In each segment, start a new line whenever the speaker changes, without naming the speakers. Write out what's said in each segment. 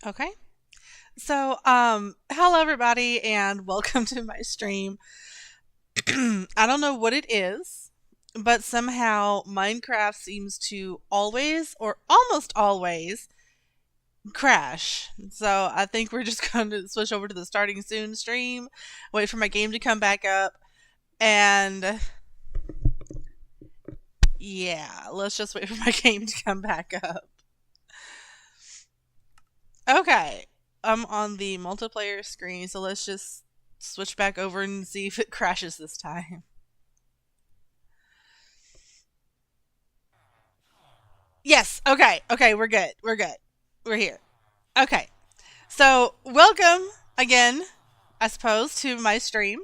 Okay. Hello everybody and welcome to my stream. I don't know what it is, but somehow Minecraft seems to always or almost always crash. So I think we're just going to switch over to the starting soon stream, wait for my game to come back up, and yeah, let's just wait for my game to come back up. Okay. I'm on the multiplayer screen, so let's just switch back over and see if it crashes this time. Yes. Okay. Okay. We're good. We're good. We're here. Okay. So, welcome again, I suppose, to my stream.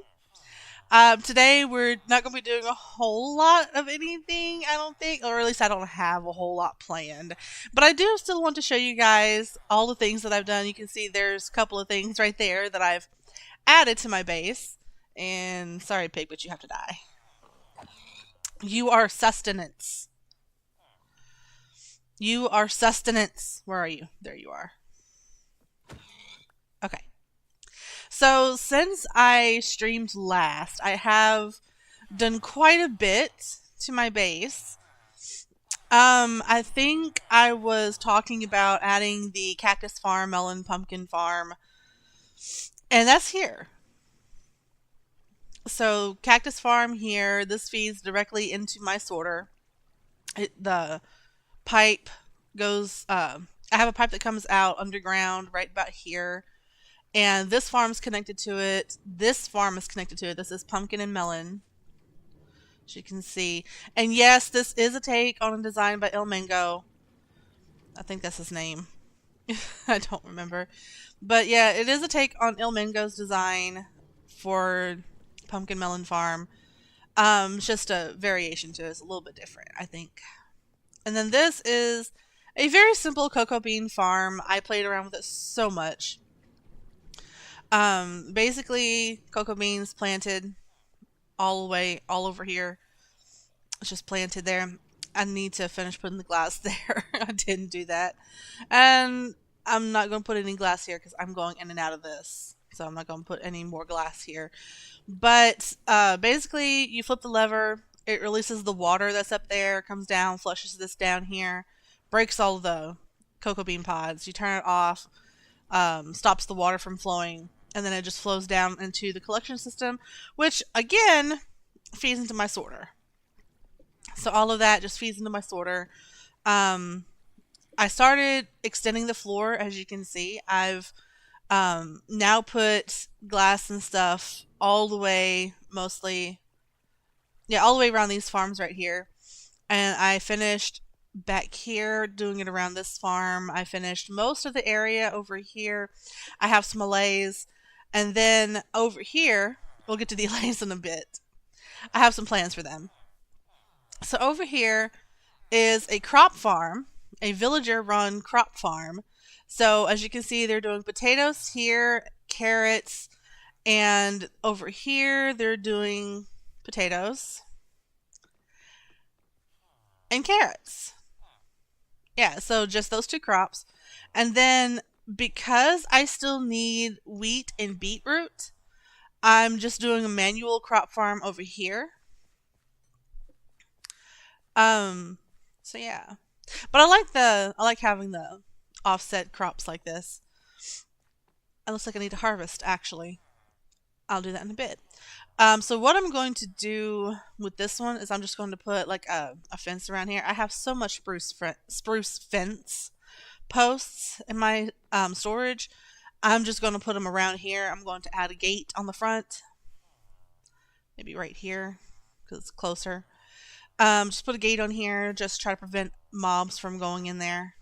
Today, we're not going to be doing a whole lot of anything, I don't think, or at least I don't have a whole lot planned. But I do still want to show you guys all the things that I've done. You can see there's a couple of things right there that I've added to my base. And sorry, pig, but you have to die. You are sustenance. You are sustenance. Where are you? There you are. Okay. So, since I streamed last, I have done quite a bit to my base. I think I was talking about adding the cactus farm, melon, pumpkin farm, and that's here. So, cactus farm here, this feeds directly into my sorter. The pipe goes, I have a pipe that comes out underground right about here. And this farm's connected to it. This farm is connected to it. This is pumpkin and melon, as you can see. And yes, this is a take on a design by Il Mango. I think that's his name. I don't remember. But yeah, it is a take on Il Mango's design for Pumpkin Melon Farm. It's just a variation to it. It's a little bit different, I think. And then this is a very simple cocoa bean farm. I played around with it so much. Basically, cocoa beans planted all the way, all over here. It's just planted there. I need to finish putting the glass there. I didn't do that. And I'm not going to put any glass here because I'm going in and out of this. So I'm not going to put any more glass here. But basically, you flip the lever. It releases the water that's up there. Comes down, flushes this down here. Breaks all the cocoa bean pods. You turn it off. Stops the water from flowing. And then it just flows down into the collection system, which again feeds into my sorter. So all of that just feeds into my sorter. I started extending the floor, as you can see. I've now put glass and stuff all the way, mostly, yeah, all the way around these farms right here. And I finished back here doing it around this farm. I finished most of the area over here. I have some allays. And then over here, we'll get to the allays in a bit. I have some plans for them. So over here is a crop farm, a villager run crop farm. So as you can see, they're doing potatoes here, carrots, and over here they're doing potatoes and carrots. Yeah, so just those two crops. And then because I still need wheat and beetroot, I'm just doing a manual crop farm over here. So yeah. But I like having the offset crops like this. It looks like I need to harvest actually. I'll do that in a bit. So what I'm going to do with this one is I'm just going to put like a fence around here. I have so much spruce fence posts in my storage. I'm just going to put them around here. I'm going to add a gate on the front. Maybe right here because it's closer. Just put a gate on here. Just try to prevent mobs from going in there.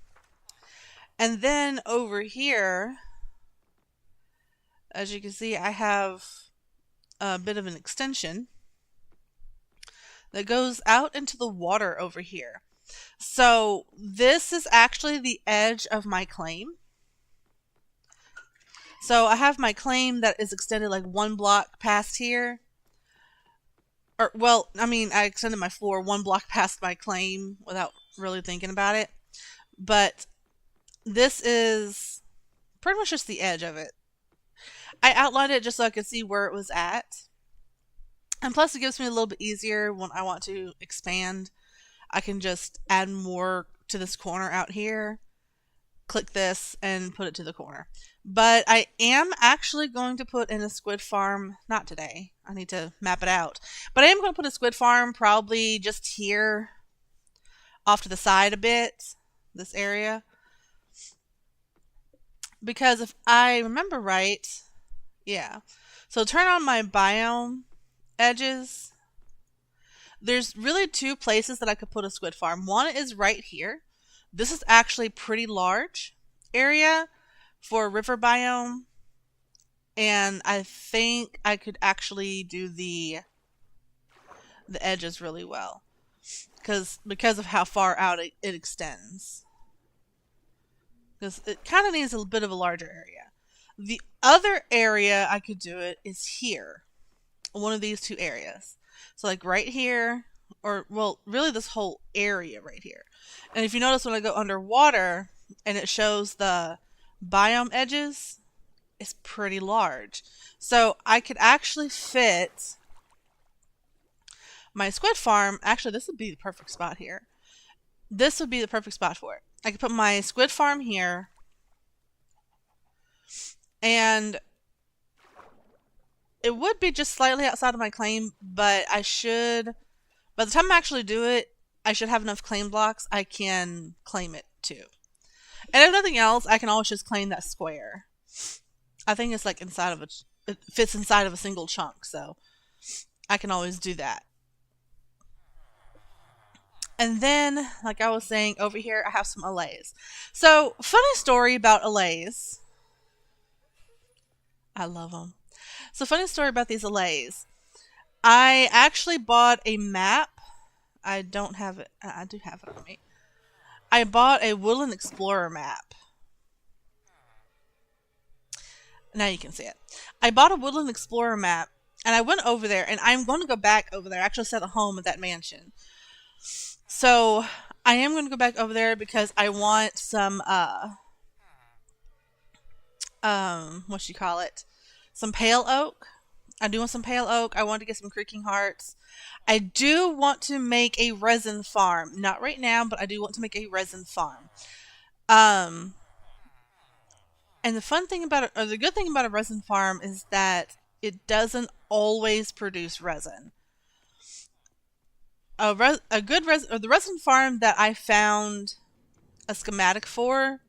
And then over here, as you can see, I have a bit of an extension that goes out into the water over here. So this is actually the edge of my claim. So I have my claim that is extended like one block past here. Or, well, I mean, I extended my floor one block past my claim without really thinking about it. But this is pretty much just the edge of it. I outlined it just so I could see where it was at. And plus it gives me a little bit easier when I want to expand. I can just add more to this corner out here, click this, and put it to the corner. But I am actually going to put in a squid farm, not today. I need to map it out. But I am going to put a squid farm probably just here off to the side a bit, this area. Because if I remember right, yeah. So turn on my biome edges. There's really two places that I could put a squid farm. One is right here. This is actually pretty large area for a river biome. And I think I could actually do the edges really well. Because of how far out it extends. Because it kind of needs a bit of a larger area. The other area I could do it is here. One of these two areas. So like right here, or well, really this whole area right here. And if you notice when I go underwater and it shows the biome edges, it's pretty large. So I could actually fit my squid farm. Actually, this would be the perfect spot here. This would be the perfect spot for it. I could put my squid farm here. And it would be just slightly outside of my claim, but I should, by the time I actually do it, I should have enough claim blocks I can claim it too. And if nothing else, I can always just claim that square. I think it's like inside of it fits inside of a single chunk, so I can always do that. And then, like I was saying, over here I have some allays. So, funny story about allays. I love them. So, funny story about these allays. I actually bought a map. I don't have it. I do have it on me. I bought a Woodland Explorer map. Now you can see it. I bought a Woodland Explorer map, and I went over there, and I'm going to go back over there. I actually set a home at that mansion. So, I am going to go back over there because I want some, what you call it? Some pale oak. I do want some pale oak. I want to get some creaking hearts. I do want to make a resin farm. Not right now, but I do want to make a resin farm. And the fun thing about it, or the good thing about a resin farm is that it doesn't always produce resin. The resin farm that I found a schematic for,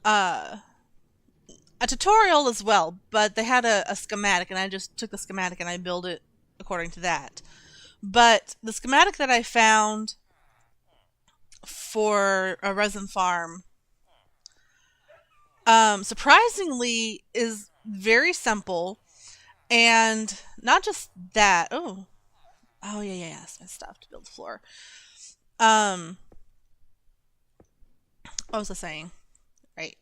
a tutorial as well, but they had a schematic, and I just took the schematic and I built it according to that. But the schematic that I found for a resin farm, surprisingly, is very simple, and not just that. Oh yeah, that's my stuff to build the floor. What was I saying? Right.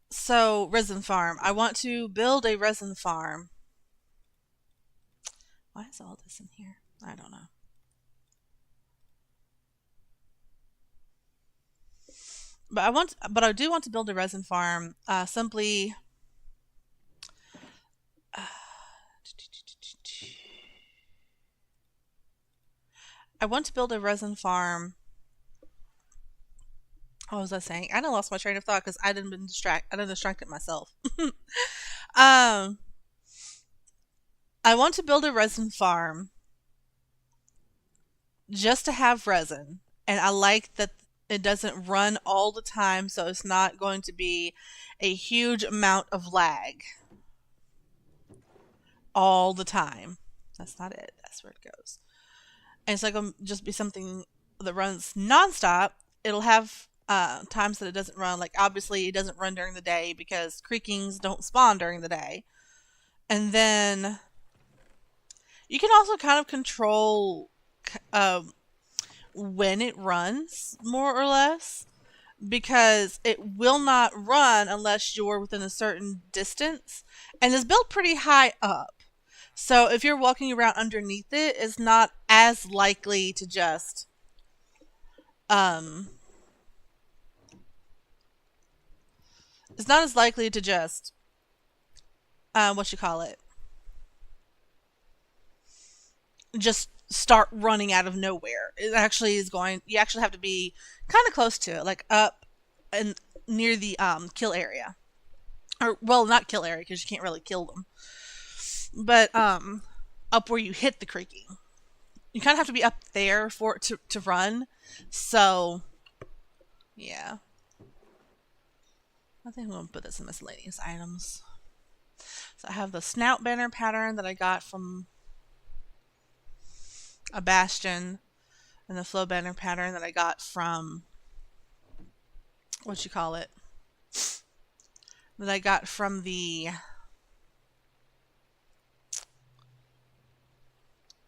So, resin farm. I want to build a resin farm. Why is all this in here? I don't know. But I do want to build a resin farm. Simply. I want to build a resin farm. What was I saying? I lost my train of thought because I didn't distract it myself. I want to build a resin farm just to have resin, and I like that it doesn't run all the time, so it's not going to be a huge amount of lag all the time. That's not it. That's where it goes. And it's not going to just be something that runs nonstop. It'll have times that it doesn't run. Like, obviously, it doesn't run during the day because creakings don't spawn during the day. And then you can also kind of control when it runs, more or less, because it will not run unless you're within a certain distance. And it's built pretty high up. So if you're walking around underneath it, it's not as likely to just is not as likely to just what you call it, just start running out of nowhere. It actually is going. You actually have to be kind of close to it, like up and near the kill area, or well, not kill area because you can't really kill them, but up where you hit the creaking. You kind of have to be up there for it to run. So yeah, I think I'm gonna put this in miscellaneous items. So I have the snout banner pattern that I got from a bastion, and the flow banner pattern that I got from what you call it, that I got from the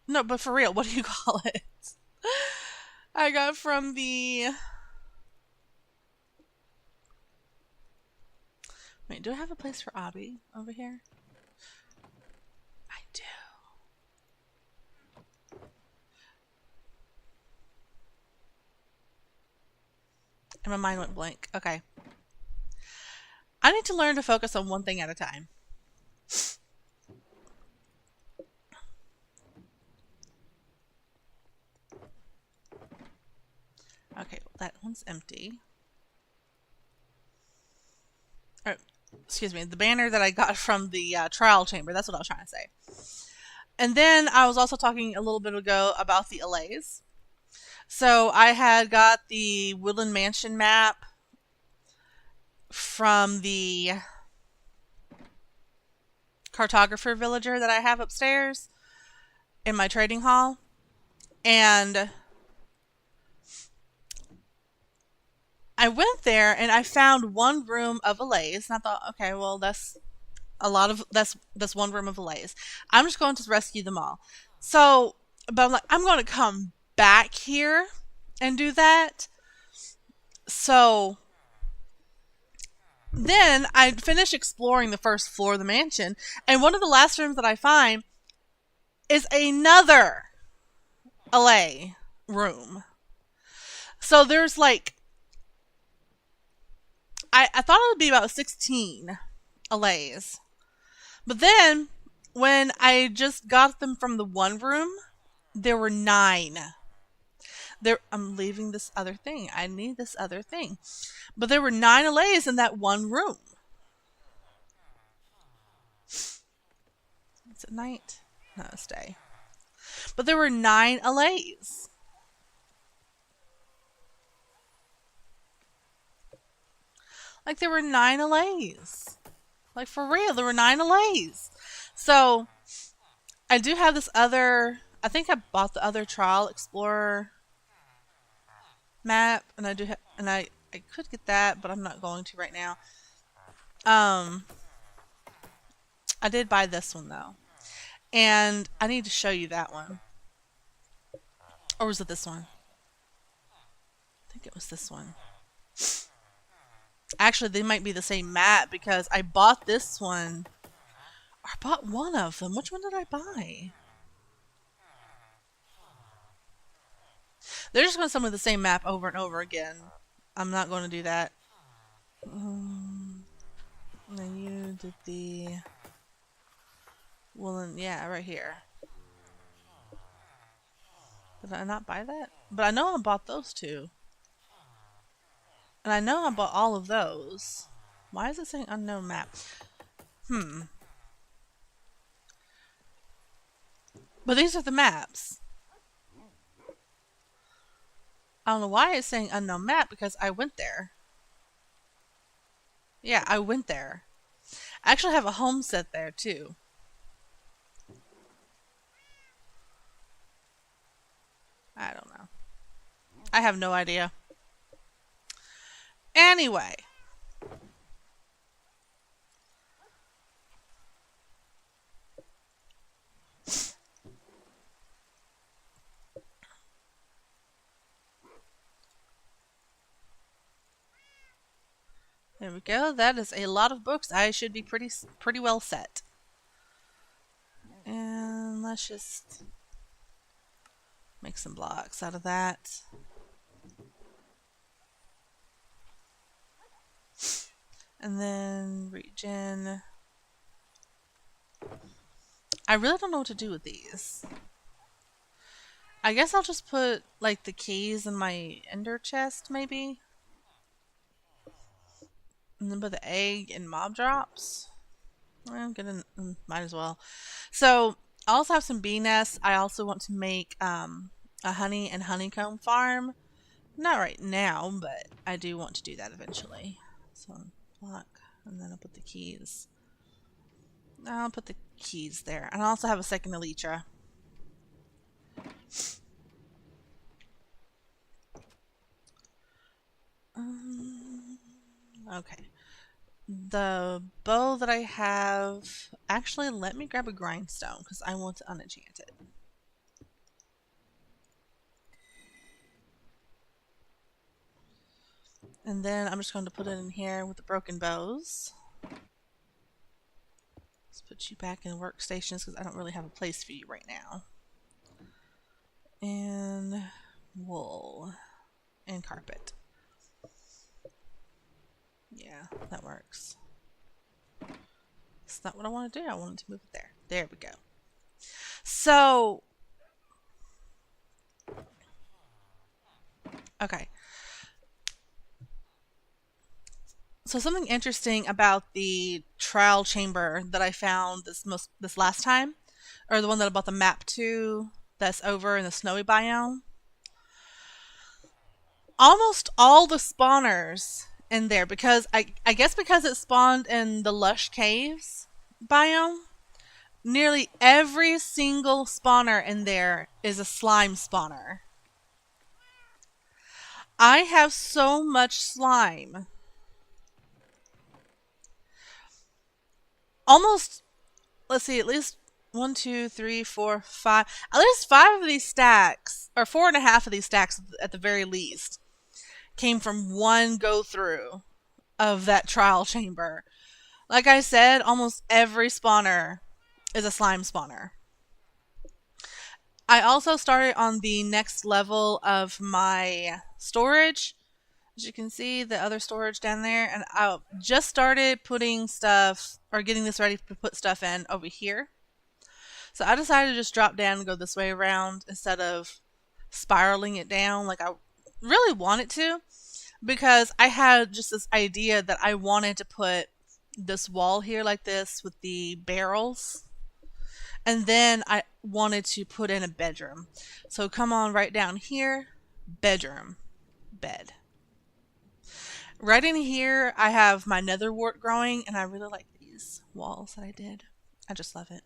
no, but for real, what do you call it? I got from the wait. Do I have a place for Abby over here? I do. And my mind went blank. Okay. I need to learn to focus on one thing at a time. Okay, well, that one's empty. Or, excuse me, the banner that I got from the trial chamber. That's what I was trying to say. And then I was also talking a little bit ago about the allays. So I had got the Woodland Mansion map from the cartographer villager that I have upstairs in my trading hall. And I went there and I found one room of allays. And I thought, okay, well, that's one room of allays. I'm just going to rescue them all. So, but I'm like, I'm going to come back here and do that. So then I finished exploring the first floor of the mansion, and one of the last rooms that I find is another allay room. So there's like, I thought it would be about 16 allays. But then when I just got them from the one room, there were 9. I'm leaving this other thing. I need this other thing. But there were 9 allays in that one room. Is it night? No, it's day. But there were 9 allays. Like there were 9 allays. Like for real, there were 9 allays. So I do have this other. I think I bought the other Trial Explorer map, and I do and I could get that, but I'm not going to right now. I did buy this one though, and I need to show you that one. Or was it this one? I think it was this one. Actually, they might be the same map because I bought this one. I bought one of them. Which one did I buy? They're just going to send me the same map over and over again. I'm not going to do that. Then you did the... Well, then, yeah, right here. Did I not buy that? But I know I bought those two. And I know I bought all of those. Why is it saying unknown map? But these are the maps. I don't know why it's saying unknown map because I went there. Yeah, I went there. I actually have a home set there too. I don't know. I have no idea. Anyway. There we go. That is a lot of books. I should be pretty well set. And let's just make some blocks out of that. And then regen. I really don't know what to do with these. I guess I'll just put like the keys in my ender chest maybe. And then put the egg in mob drops. I'm gonna might as well. So I also have some bee nests. I also want to make a honey and honeycomb farm. Not right now, but I do want to do that eventually. So block, and then I'll put the keys. I'll put the keys there, and I also have a second elytra. Okay. The bow that I have, actually, let me grab a grindstone because I want to unenchant it. And then I'm just going to put it in here with the broken bows. Let's put you back in workstations because I don't really have a place for you right now. And wool and carpet. Yeah, that works. It's not what I want to do. I wanted to move it there. There we go. So, okay. So something interesting about the trial chamber that I found this last time, or the one that I bought the map to, that's over in the snowy biome. Almost all the spawners in there, because I guess because it spawned in the lush caves biome, nearly every single spawner in there is a slime spawner. I have so much slime. Almost, let's see, at least 1, 2, 3, 4, 5. At least 5 of these stacks, or 4.5 of these stacks at the very least, came from one go through of that trial chamber. Like I said, almost every spawner is a slime spawner. I also started on the next level of my storage. As you can see, the other storage down there, and I just started putting stuff, or getting this ready to put stuff in over here. So I decided to just drop down and go this way around instead of spiraling it down like I really wanted to, because I had just this idea that I wanted to put this wall here like this with the barrels, and then I wanted to put in a bedroom. So come on right down here, bedroom, bed. Right in here, I have my nether wart growing, and I really like these walls that I did. I just love it.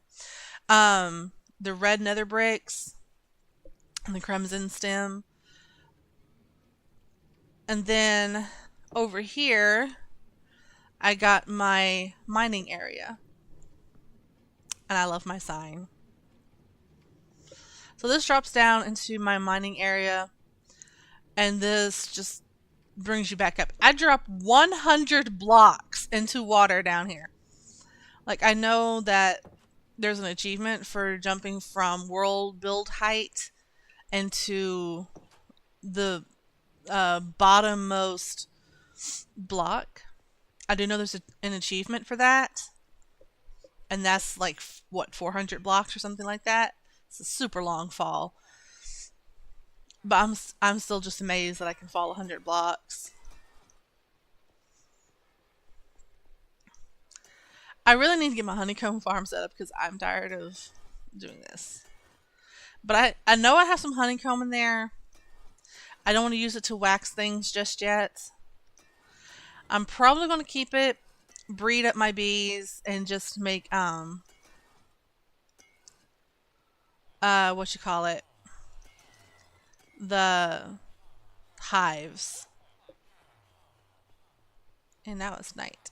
The red nether bricks, and the crimson stem. And then over here, I got my mining area. And I love my sign. So this drops down into my mining area, and this just brings you back up. I dropped 100 blocks into water down here. Like, I know that there's an achievement for jumping from world build height into the bottommost block. I do know there's an achievement for that, and that's like what, 400 blocks or something like that. It's a super long fall, but I'm still just amazed that I can fall 100 blocks. I really need to get my honeycomb farm set up because I'm tired of doing this. But I know I have some honeycomb in there. I don't want to use it to wax things just yet. I'm probably going to keep it, breed up my bees, and just make what you call it, the hives. And now it's night.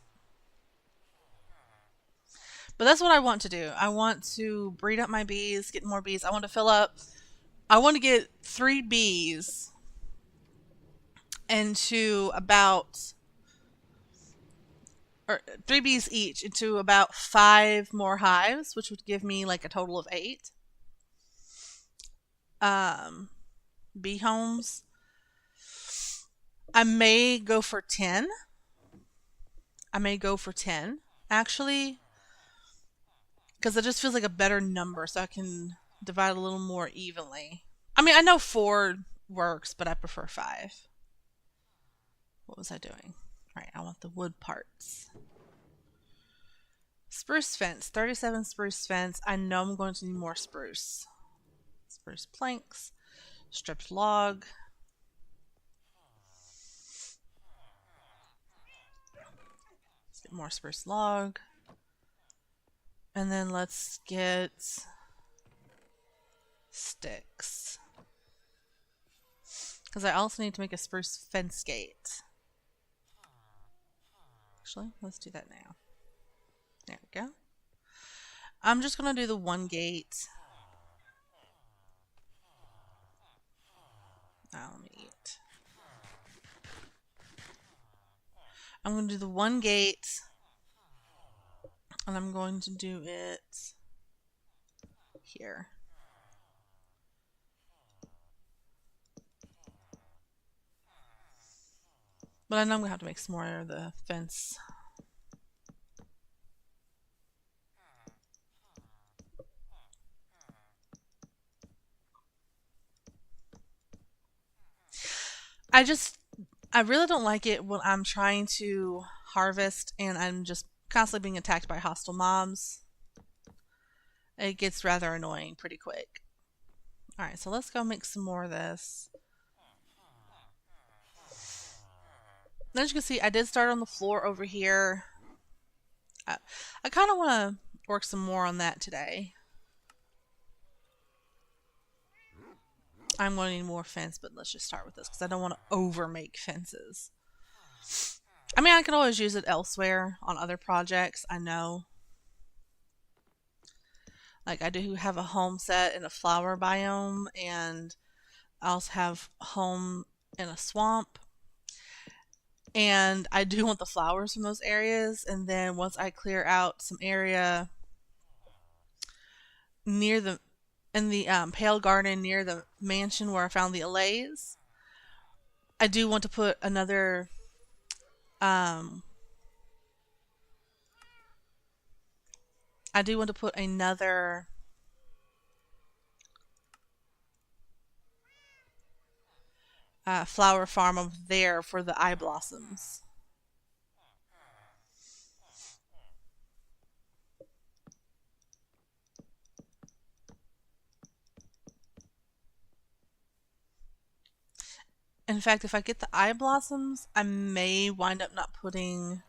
But that's what I want to do. I want to breed up my bees, get more bees. I want to fill up. I want to get 3 bees into about, or 3 bees each into about 5 more hives, which would give me like a total of 8 bee homes. I may go for 10. I may go for 10, actually, because it just feels like a better number, so I can divide a little more evenly. I mean, I know 4 works, but I prefer 5. What was I doing? All right, I want the wood parts. Spruce fence, 37 spruce fence. I know I'm going to need more spruce. Spruce planks, stripped log. Let's get more spruce log. And then let's get sticks. Because I also need to make a spruce fence gate. Actually, let's do that now. There we go. I'm just going to do the one gate. Now let me eat. I'm going to do the one gate. And I'm going to do it here. But I know I'm going to have to make some more of the fence. I really don't like it when I'm trying to harvest and I'm just constantly being attacked by hostile mobs. It gets rather annoying pretty quick. Alright, so let's go make some more of this. As you can see, I did start on the floor over here. I kind of want to work some more on that today. I'm going to need more fence, but let's just start with this because I don't want to over make fences. I mean, I can always use it elsewhere on other projects, I know. Like, I do have a home set in a flower biome, and I also have home in a swamp. And I do want the flowers from those areas, and then once I clear out some area near the in the Pale Garden near the mansion where I found the allays, I do want to put another flower farm over there for the eye blossoms. In fact, if I get the eye blossoms, I may wind up not putting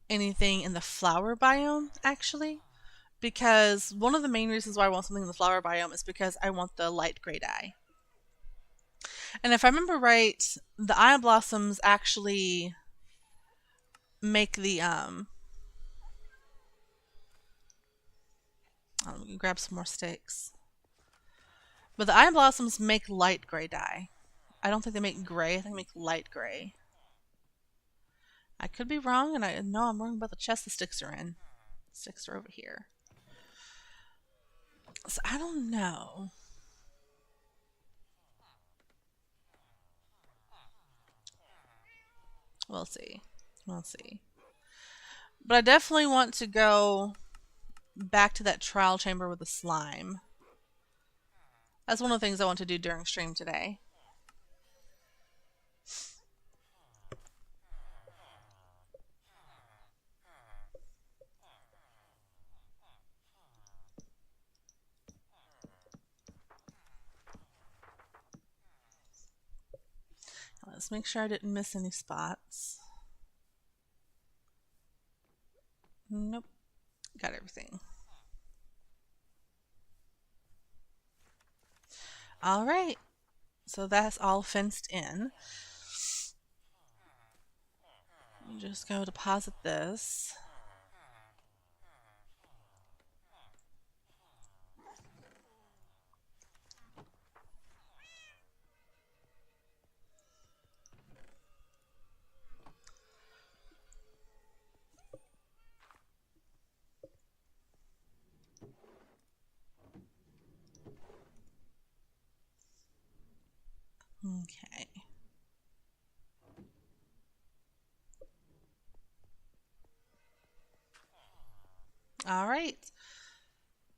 anything in the flower biome, actually. Because one of the main reasons why I want something in the flower biome is because I want the light gray dye. And if I remember right, the eye blossoms actually make the let me grab some more sticks. But the eye blossoms make light gray dye. I don't think they make gray. I think they make light gray. I could be wrong, and I know I'm wrong about the chest the sticks are in. The sticks are over here. So I don't know. We'll see. We'll see. But I definitely want to go back to that trial chamber with the slime. That's one of the things I want to do during stream today. Let's make sure I didn't miss any spots. Nope. Got everything. Alright. So that's all fenced in. Let me just go deposit this. Okay. All right.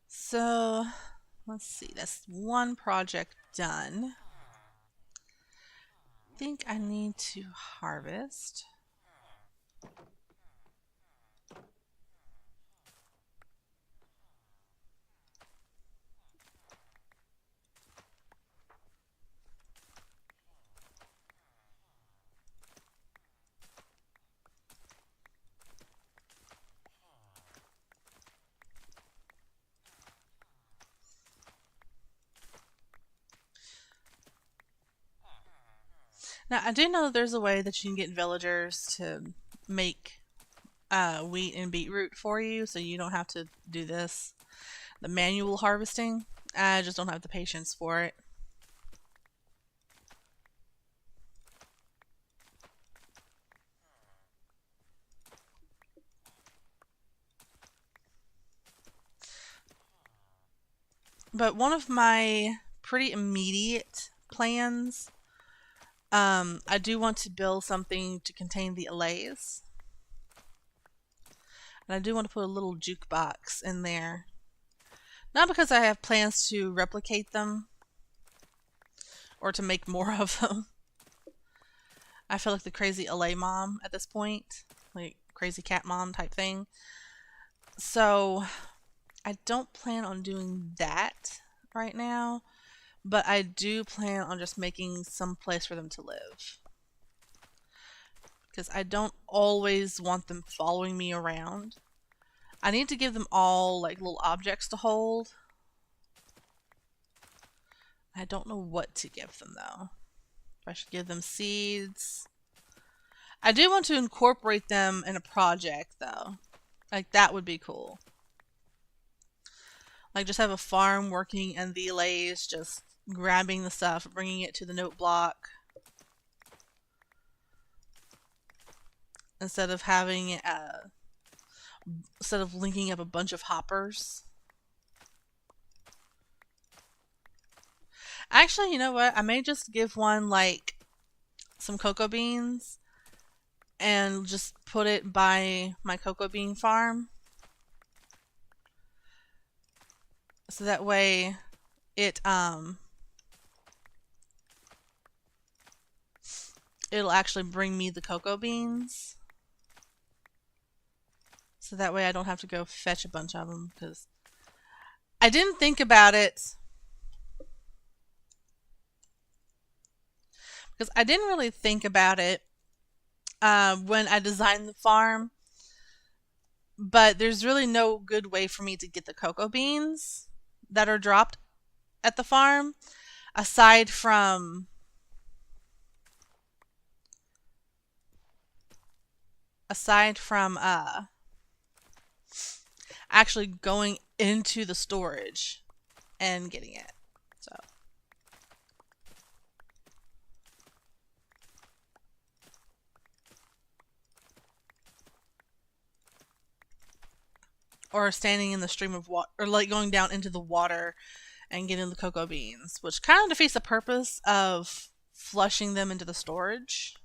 So let's see. That's one project done. I think I need to harvest. Now, I do know that there's a way that you can get villagers to make wheat and beetroot for you, so you don't have to do this. The manual harvesting. I just don't have the patience for it. But one of my pretty immediate plans, I do want to build something to contain the allays. And I do want to put a little jukebox in there. Not because I have plans to replicate them or to make more of them. I feel like the crazy allay mom at this point. Like crazy cat mom type thing. So I don't plan on doing that right now. But I do plan on just making some place for them to live. Because I don't always want them following me around. I need to give them all like little objects to hold. I don't know what to give them though. If I should give them seeds. I do want to incorporate them in a project though. Like that would be cool. Like just have a farm working and the allays just grabbing the stuff, bringing it to the note block. Instead of having instead of linking up a bunch of hoppers. Actually, you know what? I may just give one like some cocoa beans and just put it by my cocoa bean farm. So that way it'll actually bring me the cocoa beans. So that way I don't have to go fetch a bunch of them because I didn't think about it. Because I didn't really think about it when I designed the farm. But there's really no good way for me to get the cocoa beans that are dropped at the farm aside from actually going into the storage and getting it. So or standing in the stream of water, or like going down into the water and getting the cocoa beans, which kind of defeats the purpose of flushing them into the storage.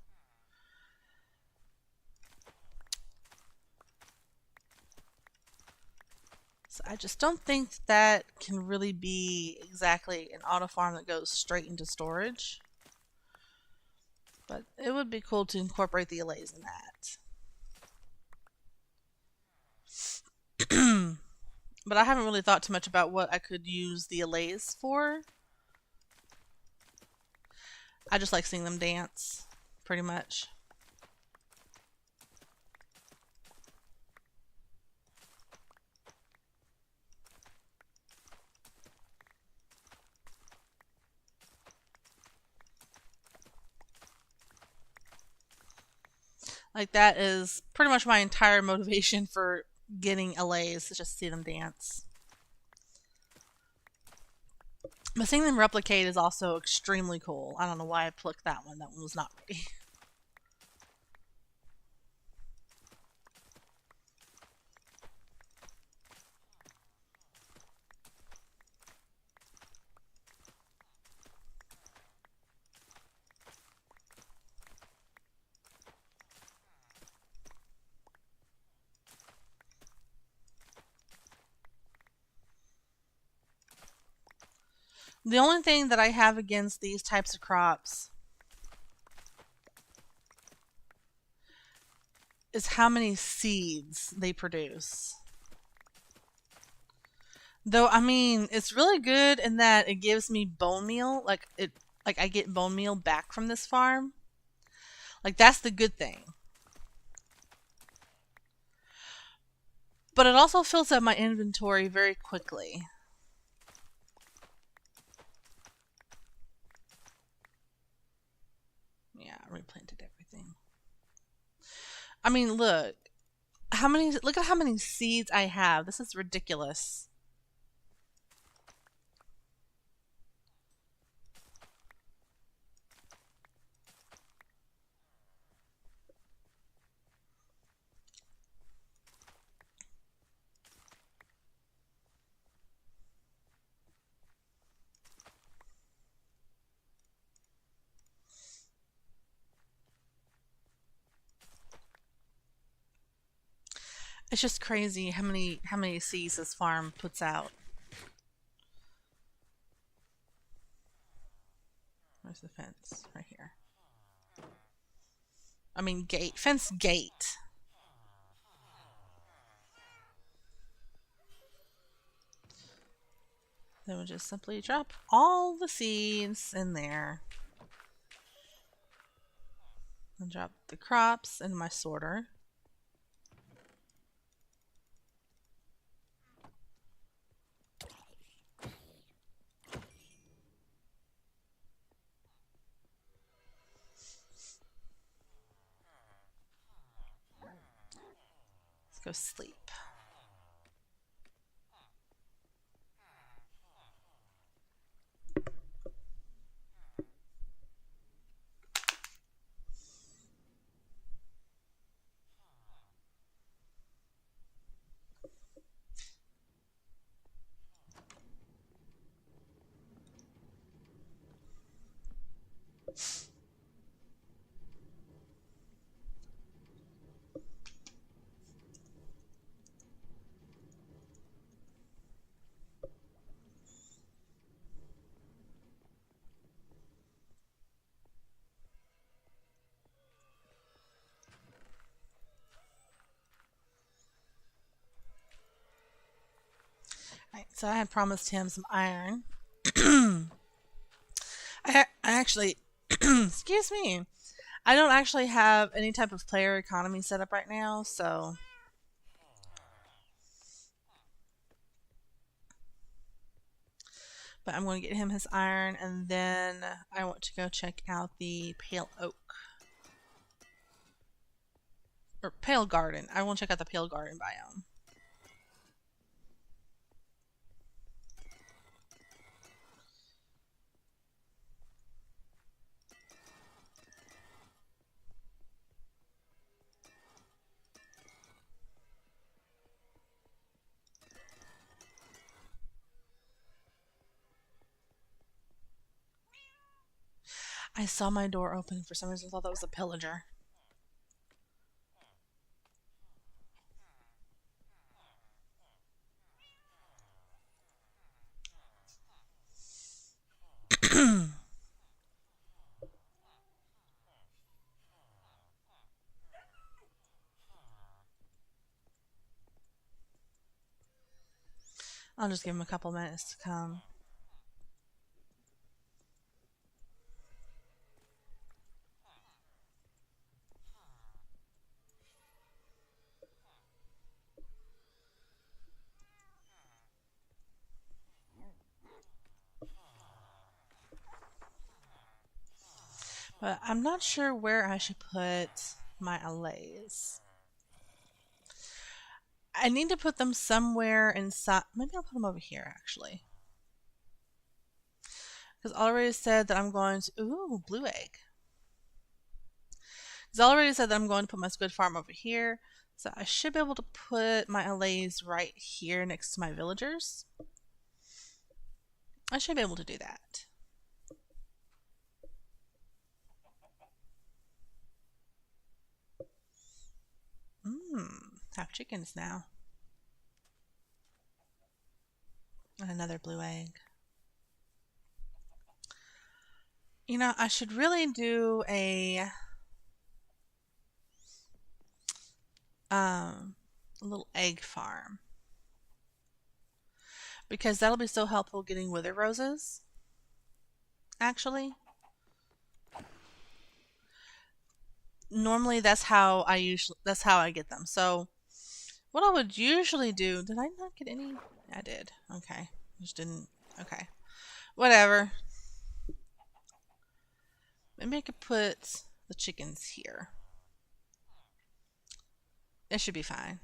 So I just don't think that can really be exactly an auto farm that goes straight into storage. But it would be cool to incorporate the allays in that. But I haven't really thought too much about what I could use the allays for. I just like seeing them dance, pretty much. Like that is pretty much my entire motivation for getting allays, to just see them dance. But seeing them replicate is also extremely cool. I don't know why I plucked that one. That one was not ready. The only thing that I have against these types of crops is how many seeds they produce. Though, I mean, it's really good in that it gives me bone meal. Like I get bone meal back from this farm. Like, that's the good thing. But it also fills up my inventory very quickly. Yeah, I replanted everything. I mean, look at how many seeds I have. This is ridiculous. It's just crazy how many seeds this farm puts out. Where's the fence? Right here. I mean, fence gate. Then we'll just simply drop all the seeds in there. And drop the crops in my sorter. Let's go sleep. Right, so I had promised him some iron. I actually, excuse me, I don't actually have any type of player economy set up right now, so. But I'm going to get him his iron, and then I want to go check out the Pale Oak. Or Pale Garden. I want to check out the Pale Garden biome. I saw my door open. For some reason, I thought that was a pillager. I'll just give him a couple minutes to come. But I'm not sure where I should put my allays. I need to put them somewhere inside. Maybe I'll put them over here, actually. Because I already said that I'm going to... Ooh, blue egg. Because I already said that I'm going to put my squid farm over here. So I should be able to put my allays right here next to my villagers. I should be able to do that. Have chickens now. And another blue egg. You know, I should really do a little egg farm because that'll be so helpful getting wither roses. Actually, normally that's how I get them. So what I would usually do, did I not get any? I did. Okay. Just didn't. Okay. Whatever. Maybe I could put the chickens here. It should be fine.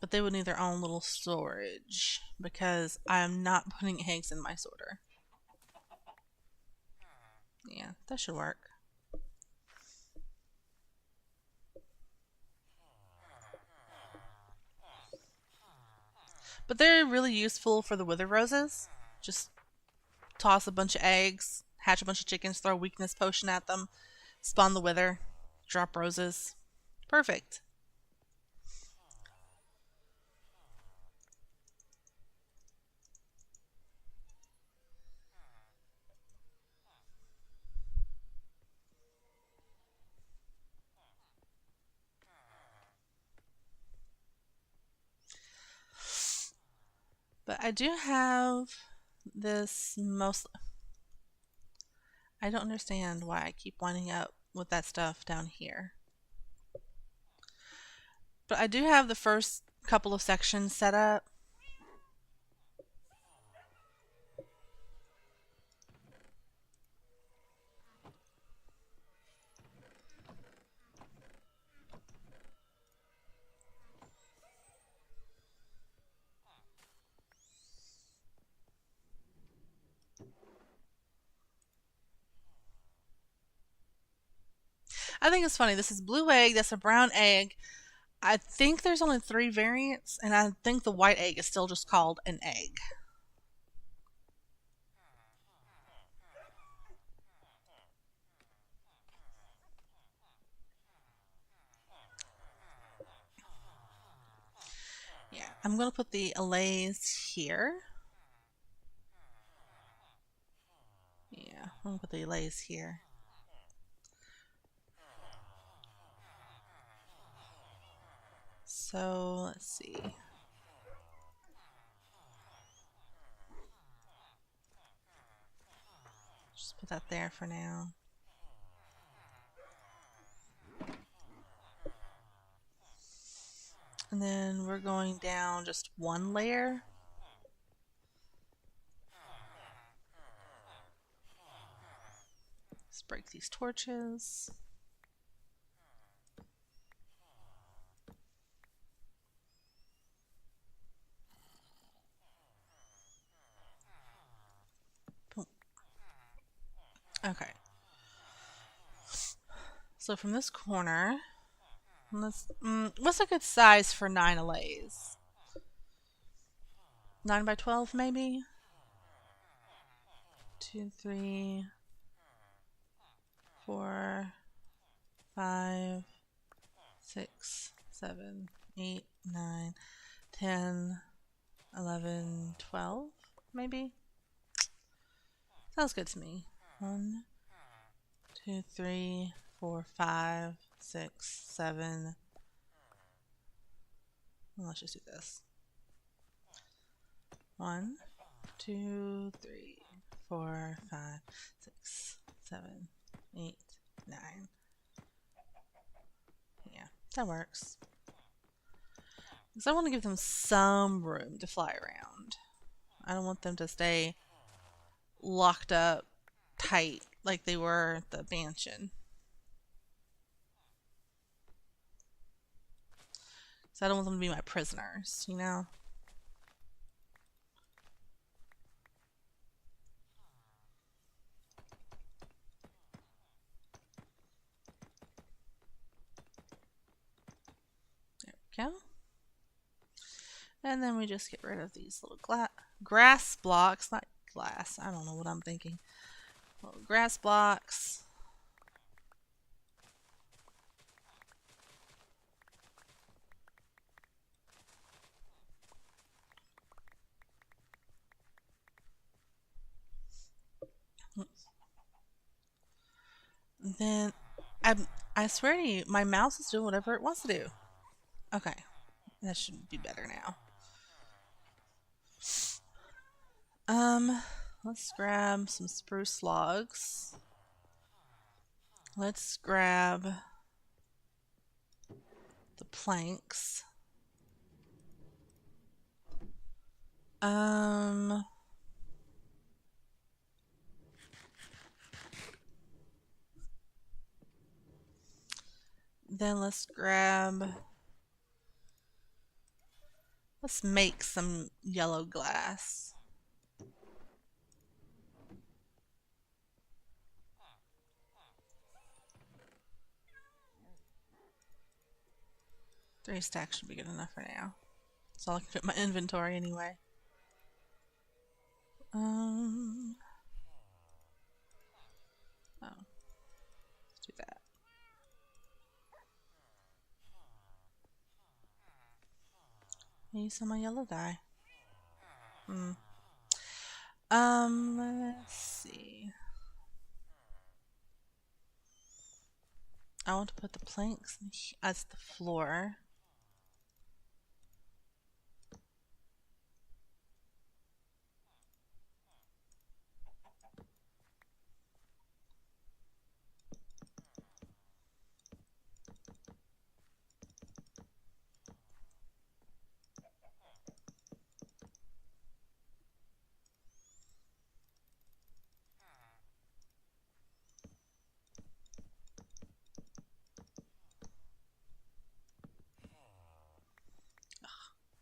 But they would need their own little storage because I am not putting eggs in my sorter. Yeah, that should work. But they're really useful for the wither roses. Just toss a bunch of eggs, hatch a bunch of chickens, throw a weakness potion at them, spawn the wither, drop roses. Perfect. But I do have this most. I don't understand why I keep winding up with that stuff down here. But I do have the first couple of sections set up. I think it's funny. This is blue egg, that's a brown egg. I think there's only 3 variants, and I think the white egg is still just called an egg. Yeah, I'm going to put the allays here. Yeah, I'm going to put the allays here. So, let's see. Just put that there for now. And then we're going down just 1 layer. Let's break these torches. Boom. Okay. So from this corner, what's a good size for 9 allays? 9 by 12 maybe? 2, 3, 4, 5, 6, 7, 8, 9, 10, 11, 12 maybe? Sounds good to me. 1, 2, 3, 4, 5, 6, 7. Let's just do this. 1, 2, 3, 4, 5, 6, 7, 8, 9. Yeah, that works. Because I want to give them some room to fly around. I don't want them to stay locked up tight like they were at the mansion. So I don't want them to be my prisoners, you know? There we go. And then we just get rid of these little grass blocks, not glass. I don't know what I'm thinking. Little grass blocks. Then I swear to you, my mouse is doing whatever it wants to do. Okay, that should be better now. Let's grab some spruce logs. Let's grab the planks. Um, then let's make some yellow glass. Three stacks should be good enough for now. That's all I can fit in my inventory anyway. Oh, let's do that. Use some of my yellow dye. Let's see. I want to put the planks as the floor.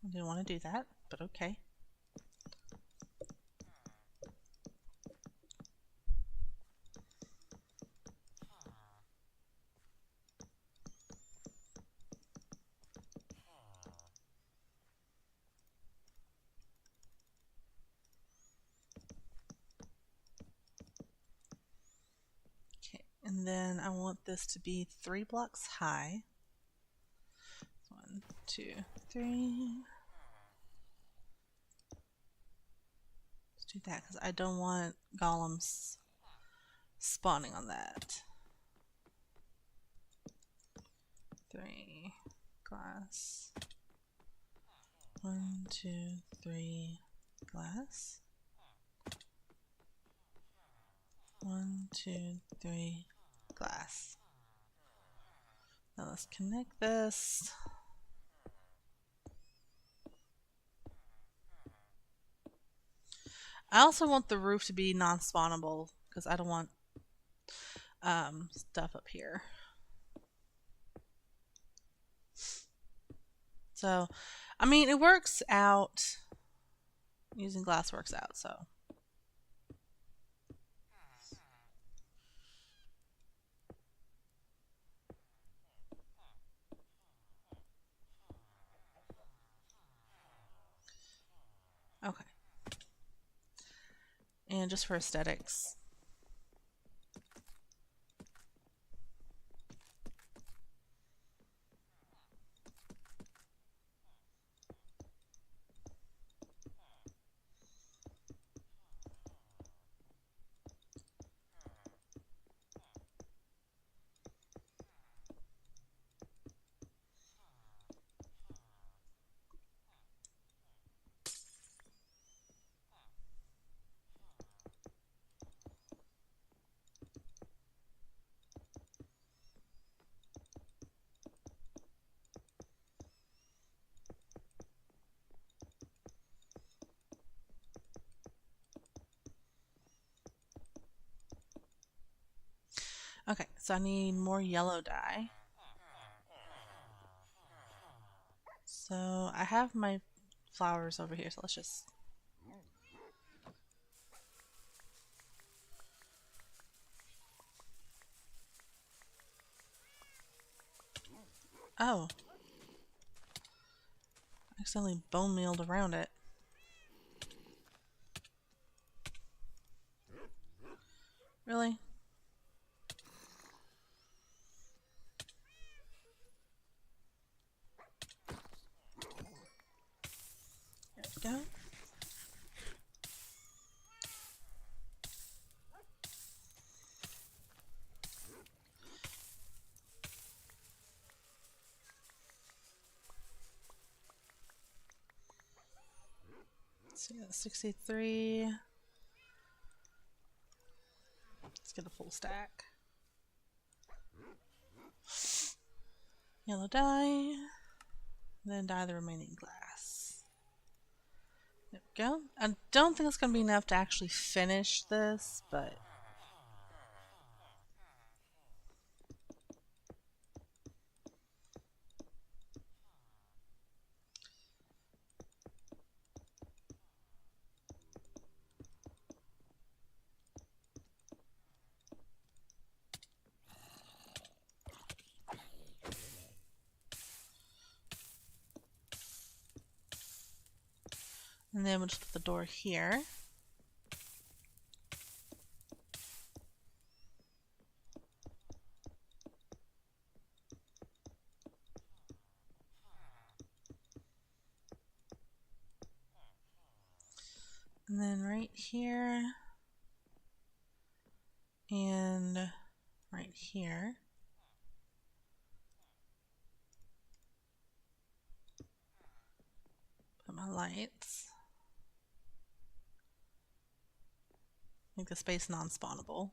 I didn't want to do that, but okay. Okay, and then I want this to be 3 blocks high. 1, 2, 3. Let's do that because I don't want golems spawning on that. 3 glass. 1, 2, 3 glass. 1, 2, 3 glass. Now let's connect this. I also want the roof to be non-spawnable because I don't want stuff up here. So, I mean, it works out. Using glass works out, so. Okay. And just for aesthetics. Okay, so I need more yellow dye. So I have my flowers over here, so let's just... Oh. I accidentally bone mealed around it. Really? There we go. So yeah, 63. Let's get a full stack. Yellow dye. Then dye the remaining glass. There we go. I don't think it's going to be enough to actually finish this, but... And then we'll just put the door here. And then right here. And right here. Put my lights. Make the space non-spawnable.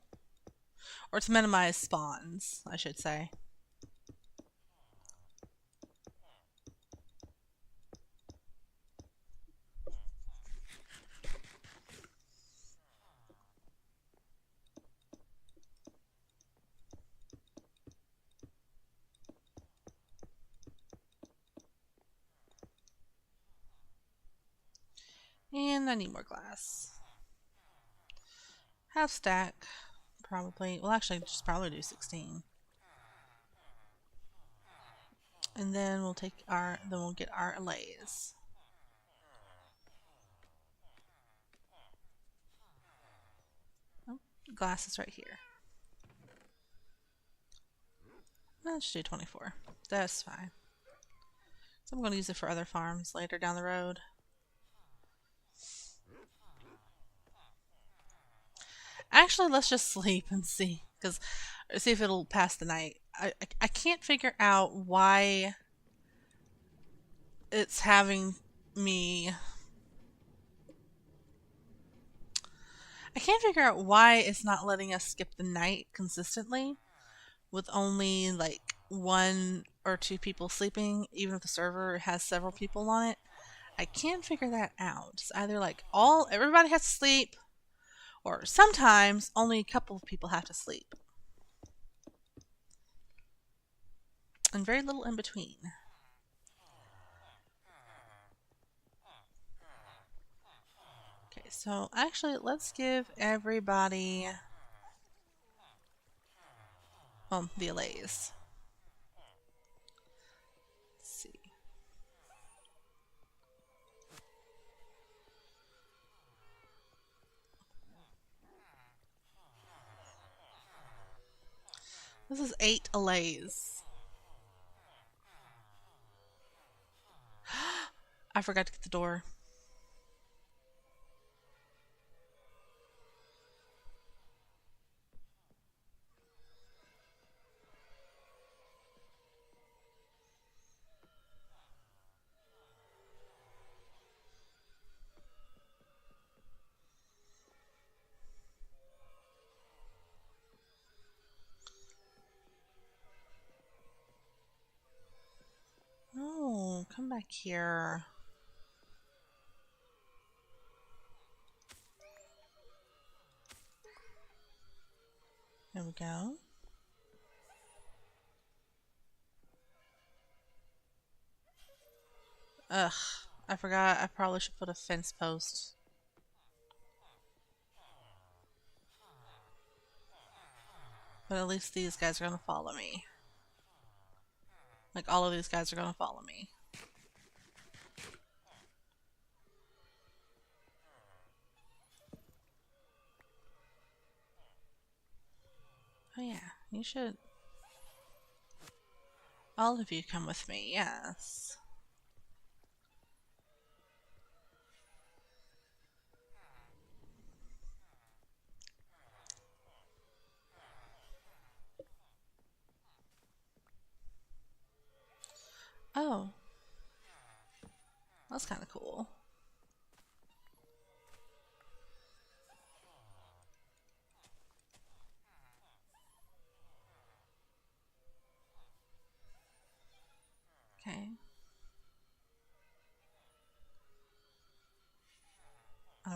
Or to minimize spawns, I should say. And I need more glass. Half stack, probably. Well, actually, just probably do 16. And then we'll take our, then we'll get our allays. Oh, glass is right here. Let's do 24. That's fine. So I'm going to use it for other farms later down the road. Actually, let's just sleep and see, because see if it'll pass the night. I can't figure out why it's having me. I can't figure out why it's not letting us skip the night consistently with only like 1 or 2 people sleeping, even if the server has several people on it. I can't figure that out. It's either like everybody has to sleep, or sometimes only a couple of people have to sleep. And very little in between. Okay, so actually let's give everybody the allays. Let's see. This is 8 allays. I forgot to get the door. Oh, come back here. There we go. Ugh, I forgot. I probably should put a fence post. But at least these guys are going to follow me. Like, all of these guys are going to follow me. Oh yeah, you should. All of you come with me, yes. Oh. That's kind of cool.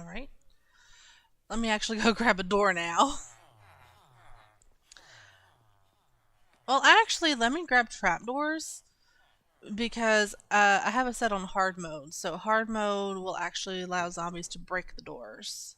Alright. Let me actually go grab a door now. Well, actually, let me grab trapdoors because I have it set on hard mode. So hard mode will actually allow zombies to break the doors.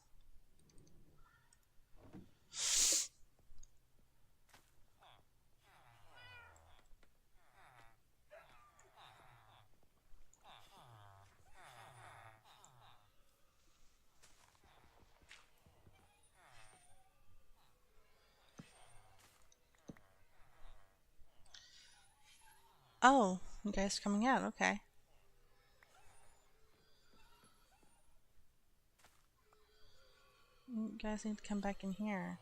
Oh, you guys are coming out. Okay. You guys need to come back in here.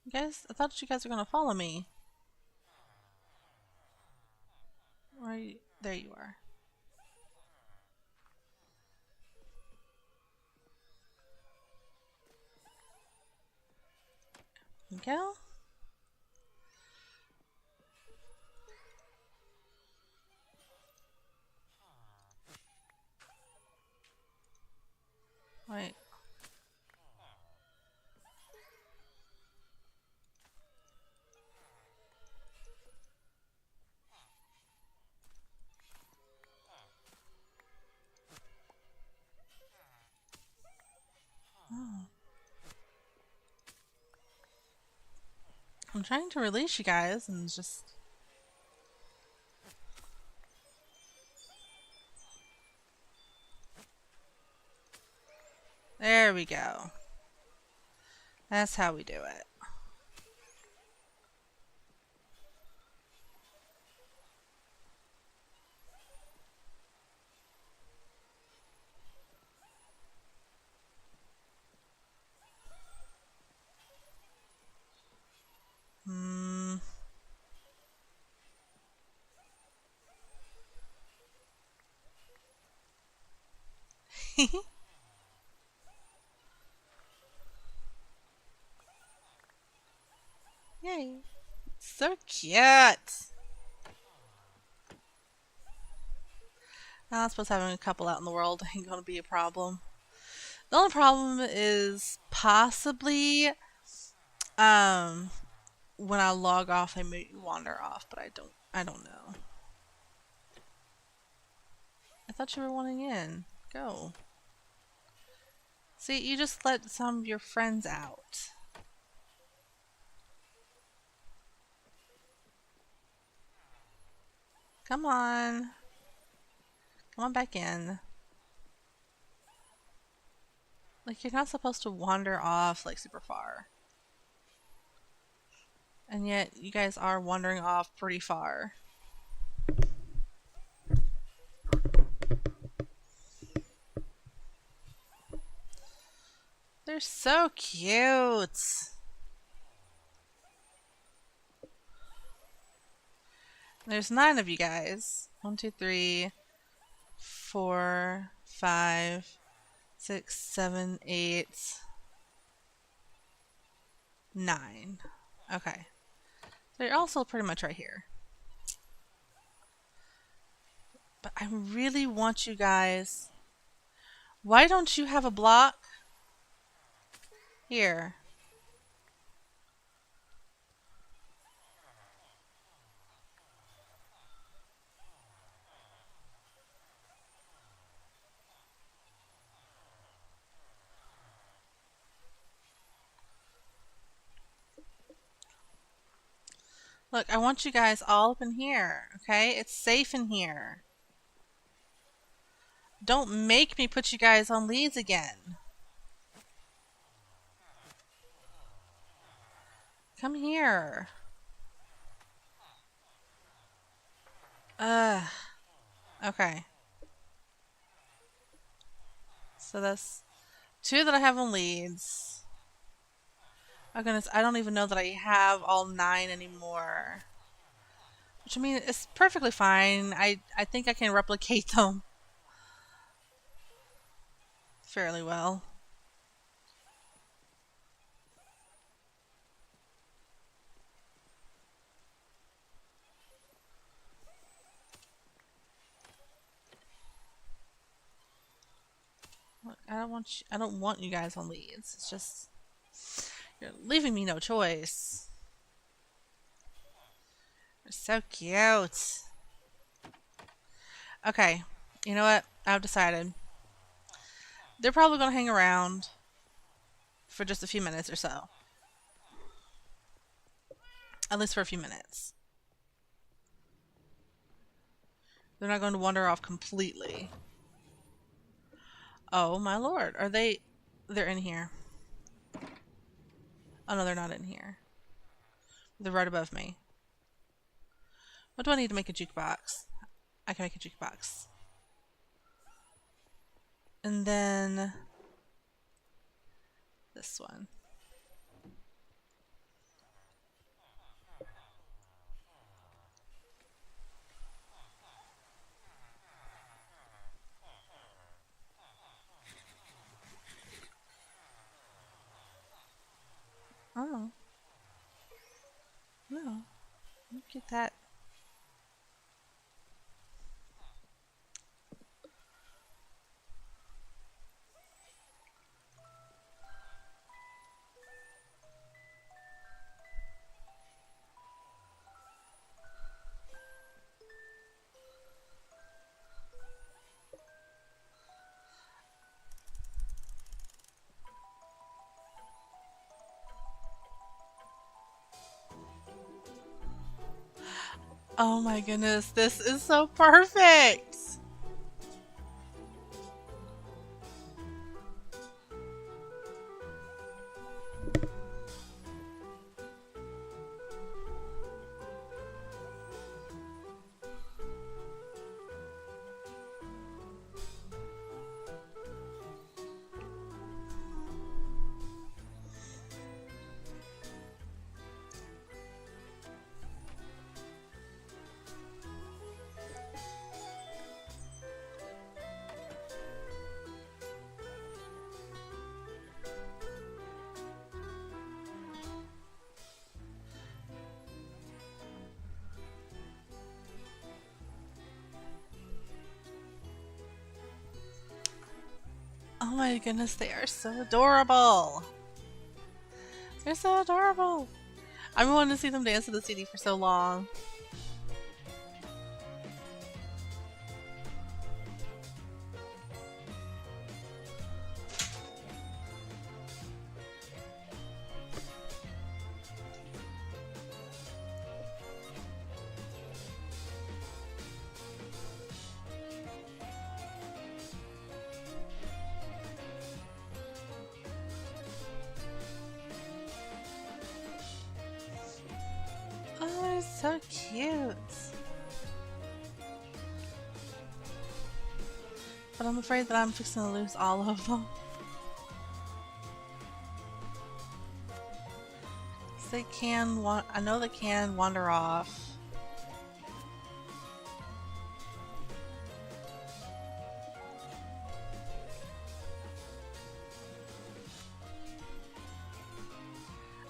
You guys, I thought you guys were gonna follow me. Where are you? There you are. You go. Wait. Oh. I'm trying to release you guys and just... There we go. That's how we do it. Hmm. Yay. So cute. I suppose having a couple out in the world ain't gonna be a problem. The only problem is possibly um when I log off they may wander off, but I don't know. I thought you were wanting in. Go. See, you just let some of your friends out. Come on. Come on back in. Like, you're not supposed to wander off, like, super far. And yet, you guys are wandering off pretty far. They're so cute. There's 9 of you guys. 1, 2, 3, 4, 5, 6, 7, 8, 9. Okay. So you're also pretty much right here. But I really want you guys... Why don't you have a block? Here. Look, I want you guys all up in here, okay? It's safe in here. Don't make me put you guys on leads again. Come here. Okay. So that's 2 that I have on leads. Oh goodness, I don't even know that I have all 9 anymore. Which, I mean, it's perfectly fine. I think I can replicate them fairly well. I don't want you guys on leads. It's just you're leaving me no choice. You're so cute. Okay, you know what? I've decided. They're probably gonna hang around for just a few minutes or so. At least for a few minutes. They're not going to wander off completely. Oh my lord, are they? They're in here. Oh no, they're not in here. They're right above me. What do I need to make a jukebox? I can make a jukebox. And then this one. Oh. No. Look at that. Oh my goodness, this is so perfect! Oh my goodness, they are so adorable! They're so adorable! I've been wanting to see them dance to the CD for so long. Oh, they're so cute! But I'm afraid that I'm fixing to lose all of them. They can I know they can wander off.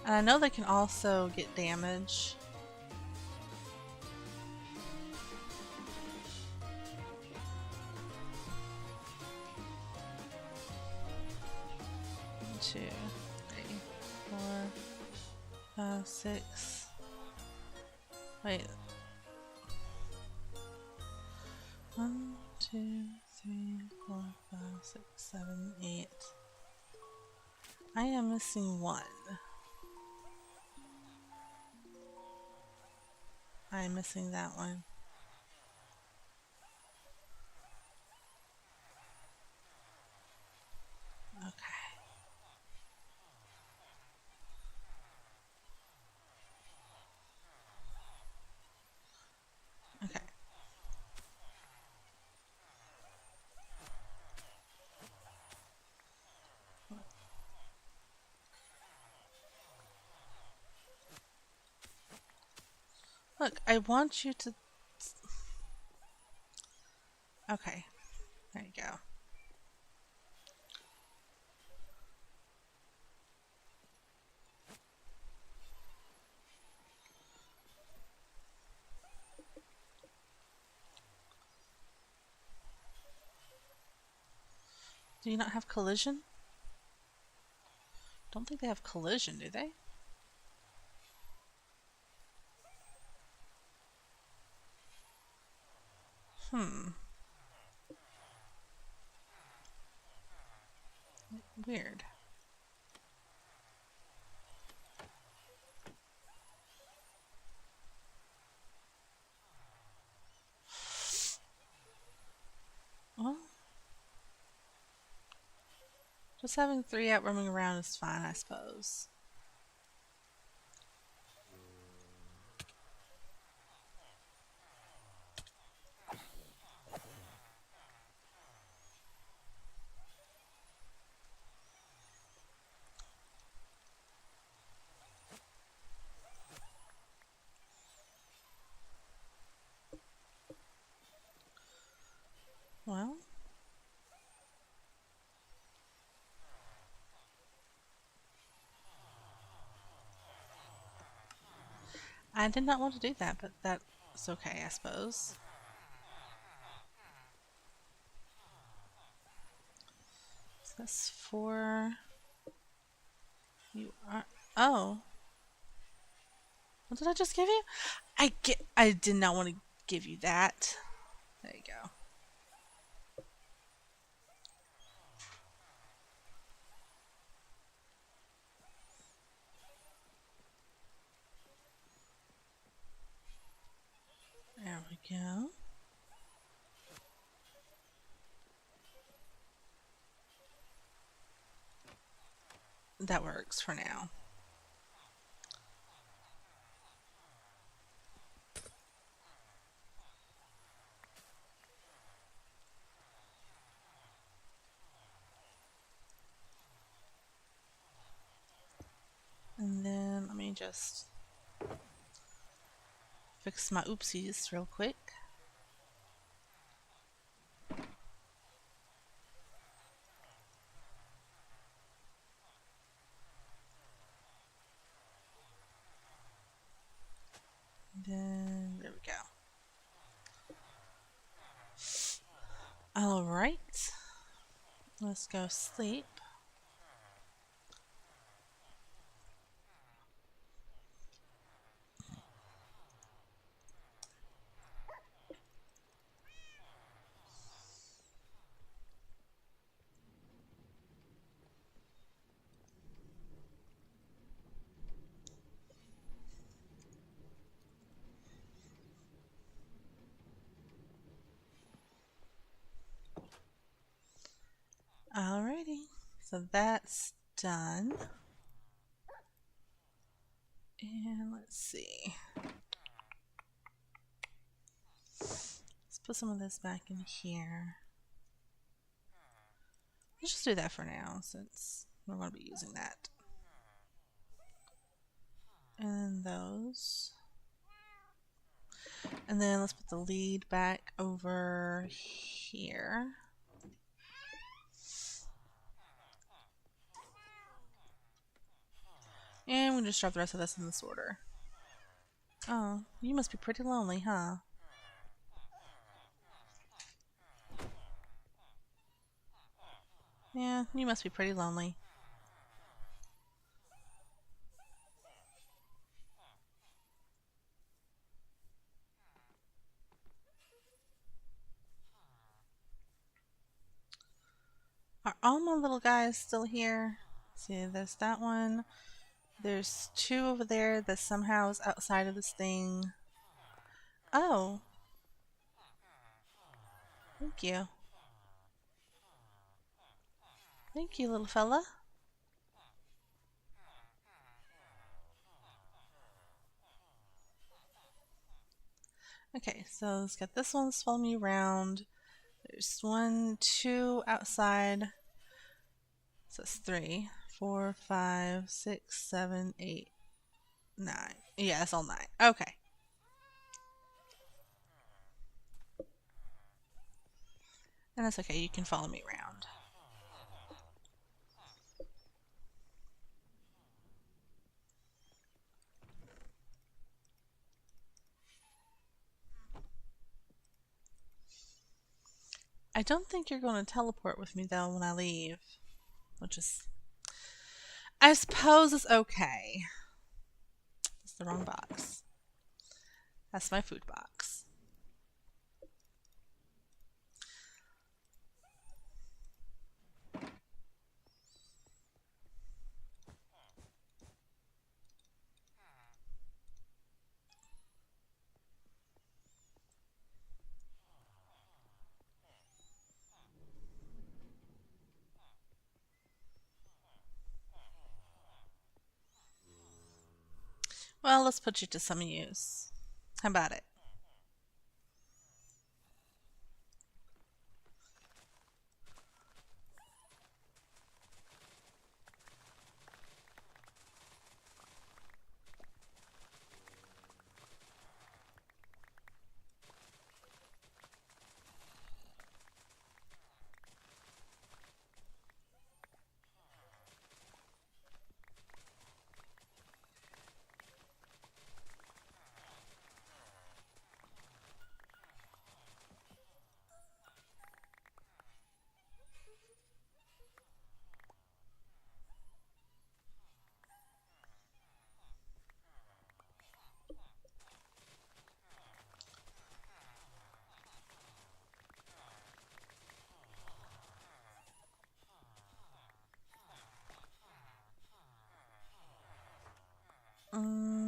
And I know they can also get damage. One, 2, 3, 4, 5, 6. Wait. 1, 2, 3, 4, 5, 6, 7, 8. I am missing one. I'm missing that one. Okay. Okay. Look, I want you to... Okay. There you go. Do you not have collision? Don't think they have collision, do they? Weird. Well, just having 3 out roaming around is fine, I suppose. Well, I did not want to do that, but that's okay, I suppose. So that's 4. You are. Oh. What did I just give you? I did not want to give you that. There you go. There we go. That works for now. And then let me just fix my oopsies real quick. Then there we go. Alright. Let's go sleep. Alrighty. So that's done. And let's see. Let's put some of this back in here. Let's just do that for now since we're going to be using that. And those. And then let's put the lead back over here. And we'll just drop the rest of this in this order. Oh, you must be pretty lonely, huh? Yeah, you must be pretty lonely. Are all my little guys still here? See, there's that one. There's 2 over there that somehow is outside of this thing. Oh. Thank you. Thank you, little fella. Okay, so let's get this one follow me around. There's 1, 2 outside. So it's 3, 4, 5, 6, 7, 8, 9. Yeah, that's all 9. Okay. And that's okay, you can follow me around. I don't think you're going to teleport with me though when I leave, which is, I suppose, is okay. It's the wrong box. That's my food box. Well, let's put you to some use. How about it?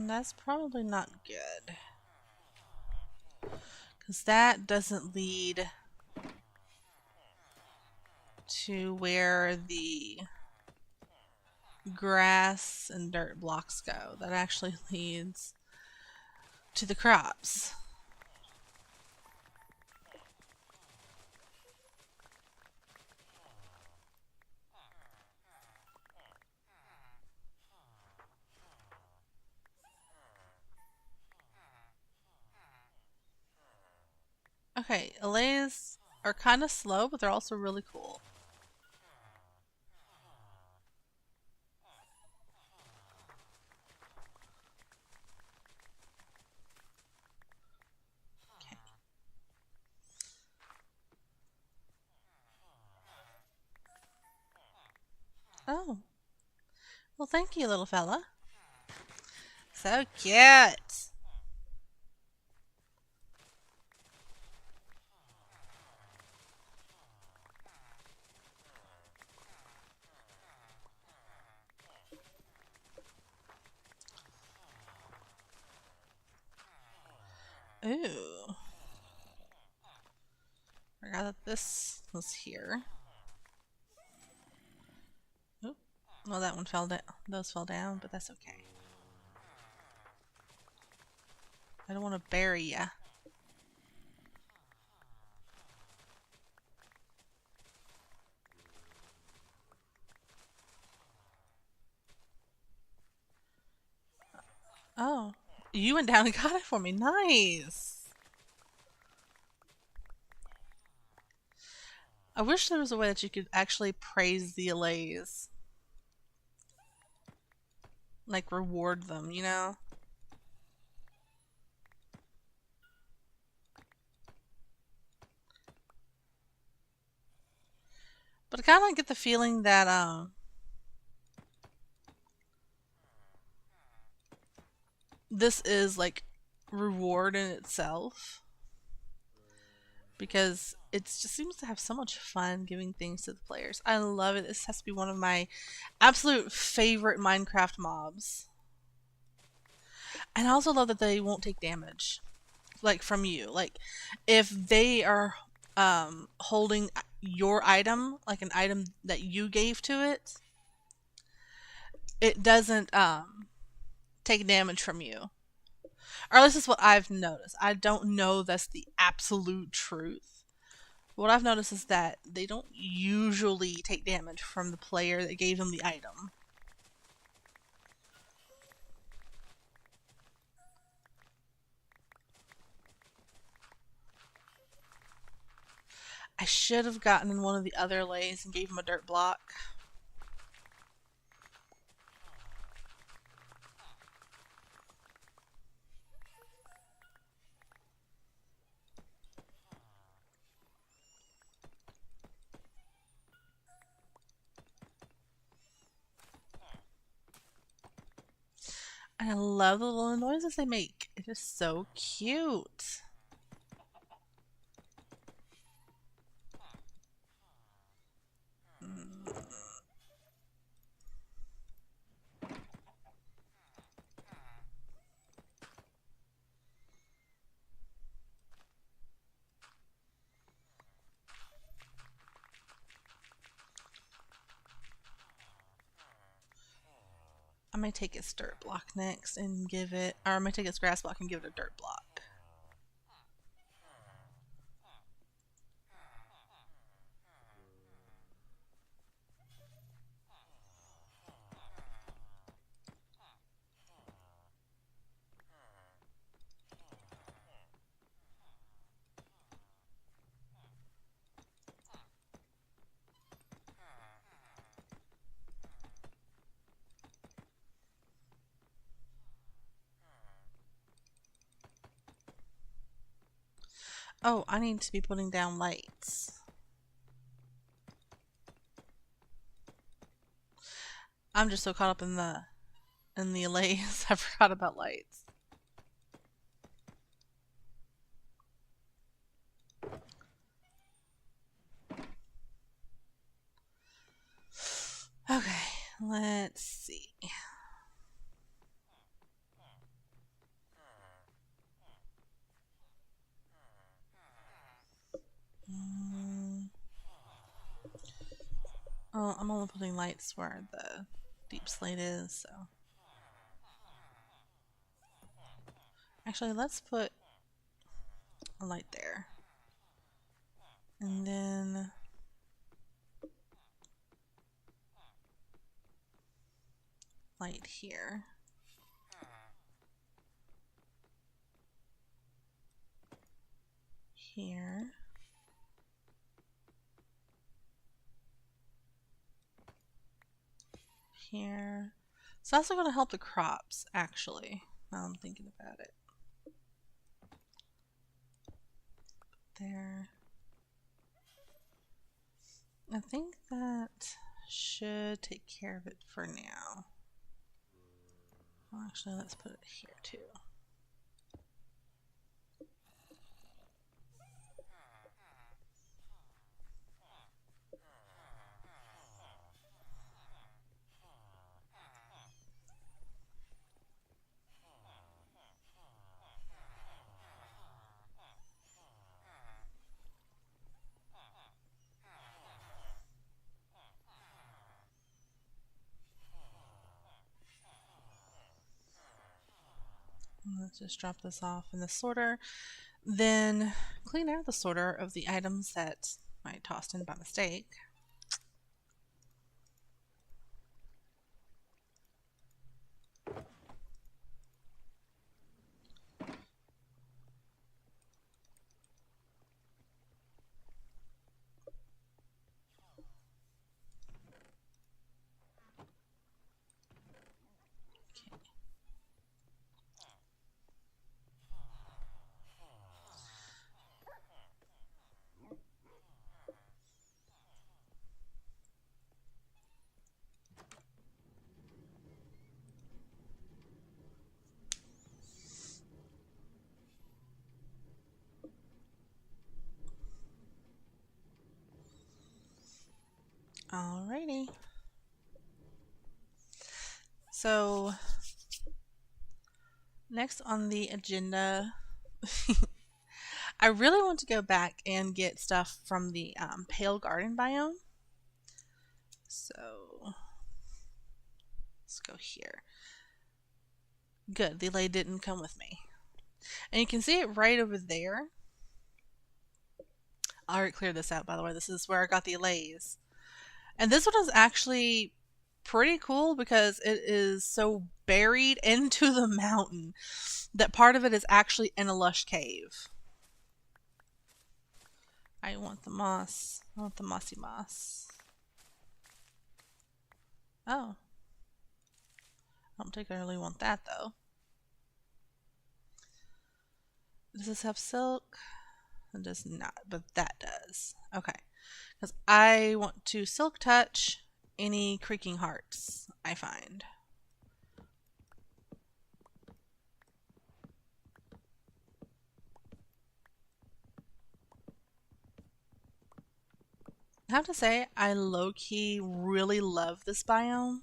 That's probably not good. Because that doesn't lead to where the grass and dirt blocks go. That actually leads to the crops. Okay, allays are kind of slow, but they're also really cool. Okay. Oh. Well, thank you, little fella. So cute. Ooh. Forgot that this was here. Oop. Well, that one fell down. Those fell down, but that's okay. I don't want to bury ya. Oh. You went down and got it for me. Nice. I wish there was a way that you could actually praise the allays. Like, reward them, you know? But I kind of get the feeling that, this is, like, reward in itself. Because it just seems to have so much fun giving things to the players. I love it. This has to be one of my absolute favorite Minecraft mobs. And I also love that they won't take damage, like from you. Like if they are holding your item, like an item that you gave to it, it doesn't take damage from you. Or this is what I've noticed. I don't know that's the absolute truth. What I've noticed is that they don't usually take damage from the player that gave them the item. I should have gotten in one of the other lays and gave him a dirt block. And I love the little noises they make. It is so cute. I might take its dirt block next and give it, or I might take its grass block and give it a dirt block. Oh, I need to be putting down lights. I'm just so caught up in the allays, I forgot about lights. Okay, let's see. Oh, I'm only putting lights where the deep slate is, so. Actually, let's put a light there. And then light here. Here. Here. It's also going to help the crops, actually, now I'm thinking about it. There. I think that should take care of it for now. Well, actually, let's put it here too. Let's just drop this off in the sorter. Then clean out the sorter of the items that I tossed in by mistake. Alrighty. So, next on the agenda, I really want to go back and get stuff from the Pale Garden biome. So, let's go here. Good, the lay didn't come with me. And you can see it right over there. I already cleared this out, by the way. This is where I got the allays. And this one is actually pretty cool because it is so buried into the mountain that part of it is actually in a lush cave. I want the moss. I want the mossy moss. Oh. I don't particularly want that though. Does this have silk? It does not, but that does. Okay. Because I want to silk touch any creaking hearts I find. I have to say, I low-key really love this biome.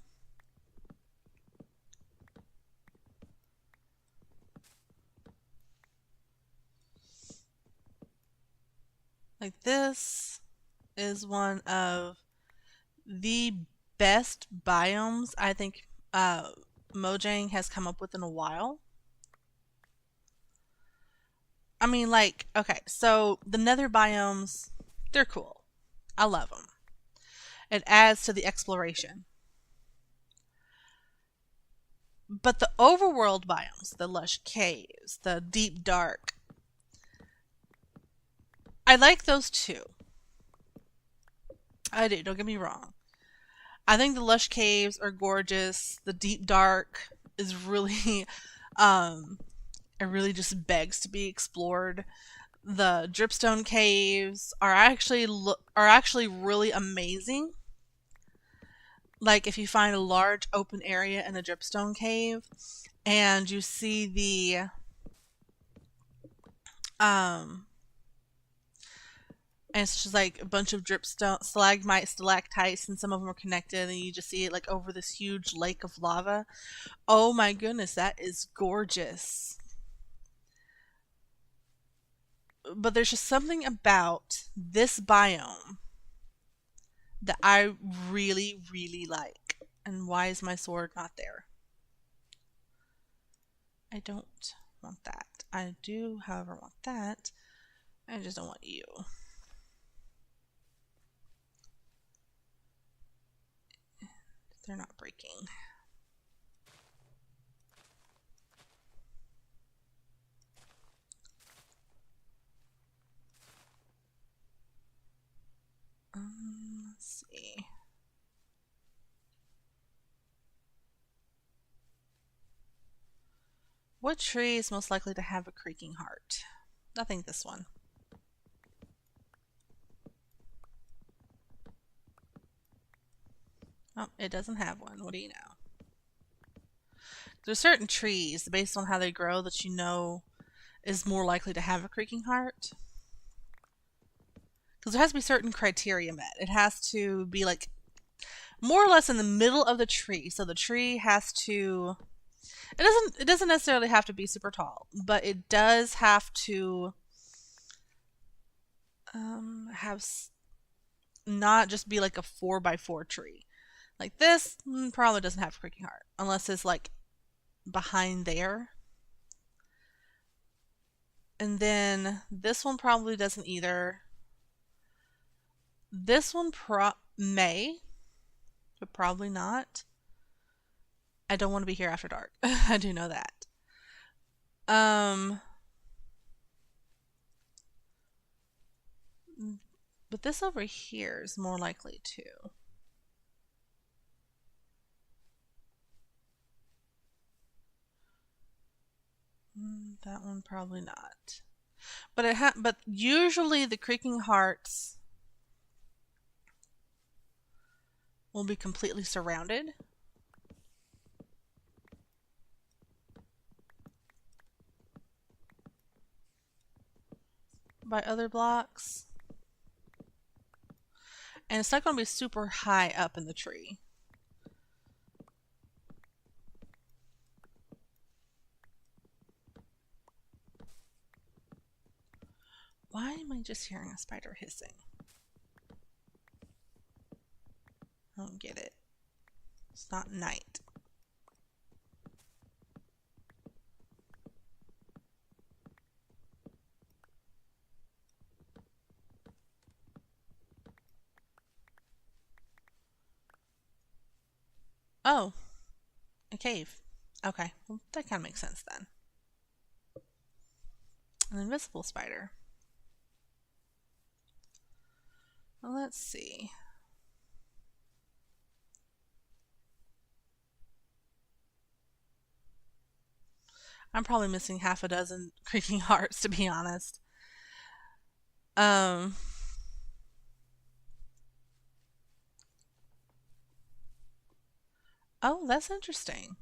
Like, this is one of the best biomes I think Mojang has come up with in a while. I mean, like, okay, so the nether biomes, they're cool. I love them. It adds to the exploration. But the overworld biomes, the lush caves, the deep dark, I like those too. I do, don't get me wrong. I think the lush caves are gorgeous. The deep dark is really, it really just begs to be explored. The dripstone caves are actually really amazing. Like if you find a large open area in a dripstone cave, and you see the um and it's just like a bunch of dripstone stalagmites, stalactites, and some of them are connected, and you just see it like over this huge lake of lava. Oh my goodness, that is gorgeous. But there's just something about this biome that I really, really like. And why is my sword not there? I don't want that. I do, however, want that. I just don't want you. They're not breaking. Let's see. What tree is most likely to have a creaking heart? I think this one. Oh, it doesn't have one. What do you know? There's certain trees, based on how they grow, that you know is more likely to have a creaking heart. Because there has to be certain criteria met. It has to be like more or less in the middle of the tree. So the tree has to it doesn't necessarily have to be super tall, but it does have to have not just be like a 4x4 tree. Like this probably doesn't have a creaking heart unless it's like behind there. And then this one probably doesn't either. This one may, but probably not. I don't want to be here after dark. I do know that. But this over here is more likely to. That one probably not. But usually the creaking hearts will be completely surrounded by other blocks. And it's not going to be super high up in the tree. Why am I just hearing a spider hissing? I don't get it. It's not night. Oh, a cave. Okay, well, that kind of makes sense then. An invisible spider. Well, let's see. I'm probably missing half a dozen creaking hearts, to be honest. Oh, that's interesting.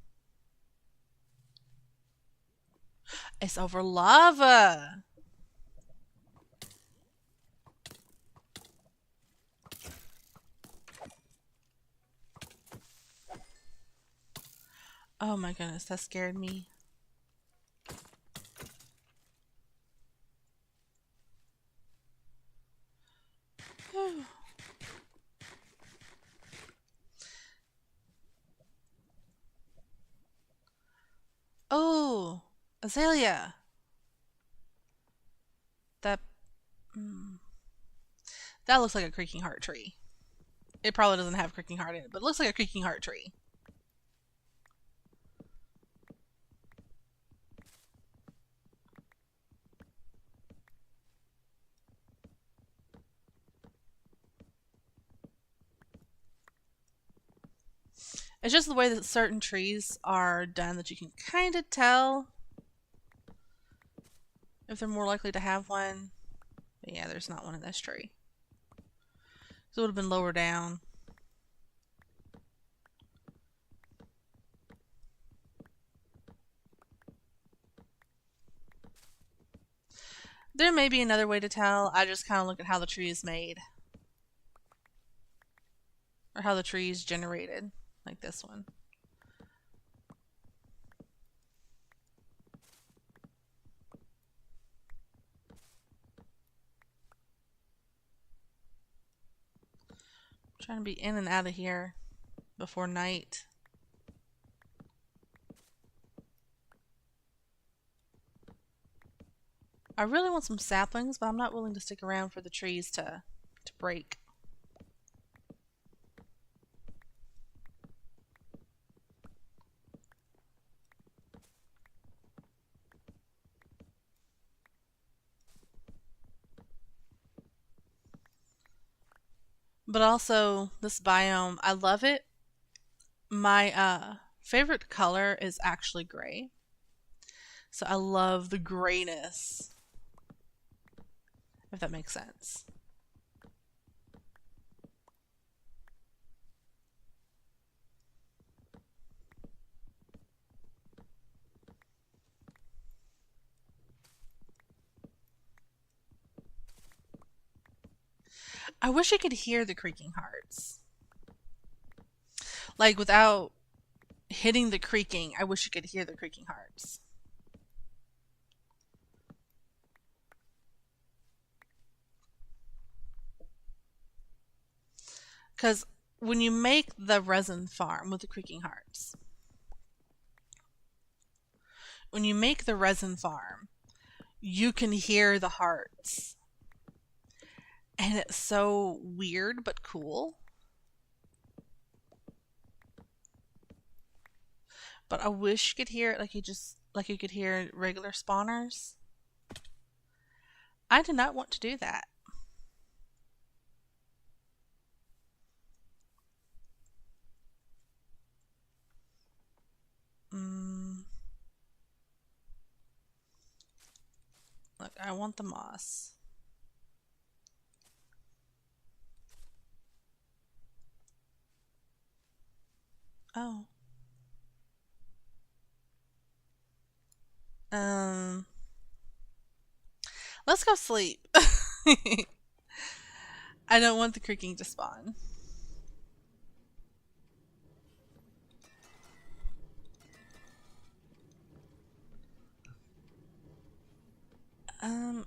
It's over lava. Oh my goodness, that scared me. Oh, Azalea. That mm, that looks like a creaking heart tree. It probably doesn't have creaking heart in it, but it looks like a creaking heart tree. It's just the way that certain trees are done that you can kind of tell if they're more likely to have one. But yeah, there's not one in this tree. So it would have been lower down. There may be another way to tell. I just kind of look at how the tree is made. Or how the tree is generated. Like this one. I'm trying to be in and out of here before night. I really want some saplings, but I'm not willing to stick around for the trees to break. But also, this biome, I love it. My favorite color is actually gray. So I love the grayness, if that makes sense. I wish I could hear the creaking hearts. Like, without hitting the creaking, I wish you could hear the creaking hearts. Because when you make the resin farm with the creaking hearts, when you make the resin farm, you can hear the hearts. And it's so weird but cool. But I wish you could hear it like you could hear regular spawners. I did not want to do that. Look, I want the moss. Oh. Let's go sleep. I don't want the creaking to spawn.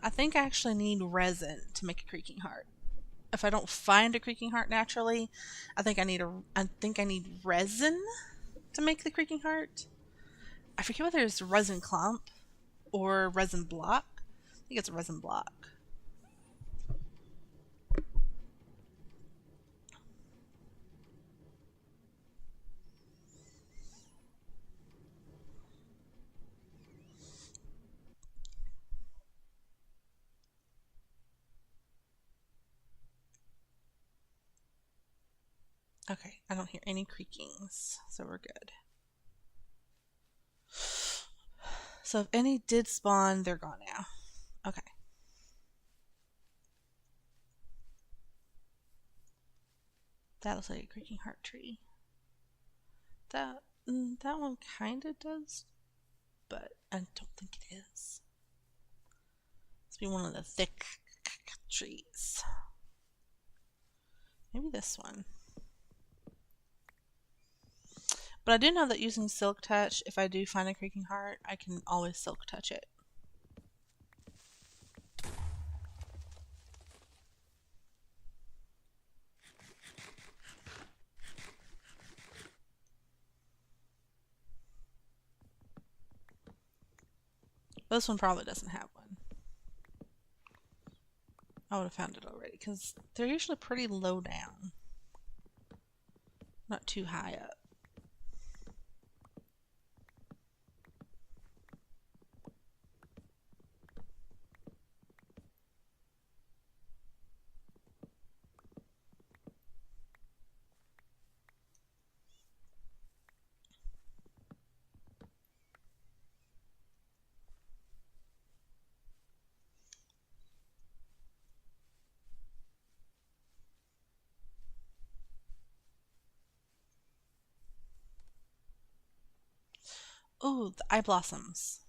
I think I actually need resin to make a creaking heart. If I don't find a creaking heart naturally, I think I need resin to make the creaking heart. I forget whether it's resin clump or resin block. I think it's a resin block. Okay, I don't hear any creakings, so we're good. So if any did spawn, they're gone now. Okay. That looks like a creaking heart tree. That one kind of does, but I don't think it is. Must be one of the thick trees. Maybe this one. But I do know that using Silk Touch, if I do find a creaking heart, I can always Silk Touch it. This one probably doesn't have one. I would have found it already, because they're usually pretty low down. Not too high up. Ooh, the eye blossoms.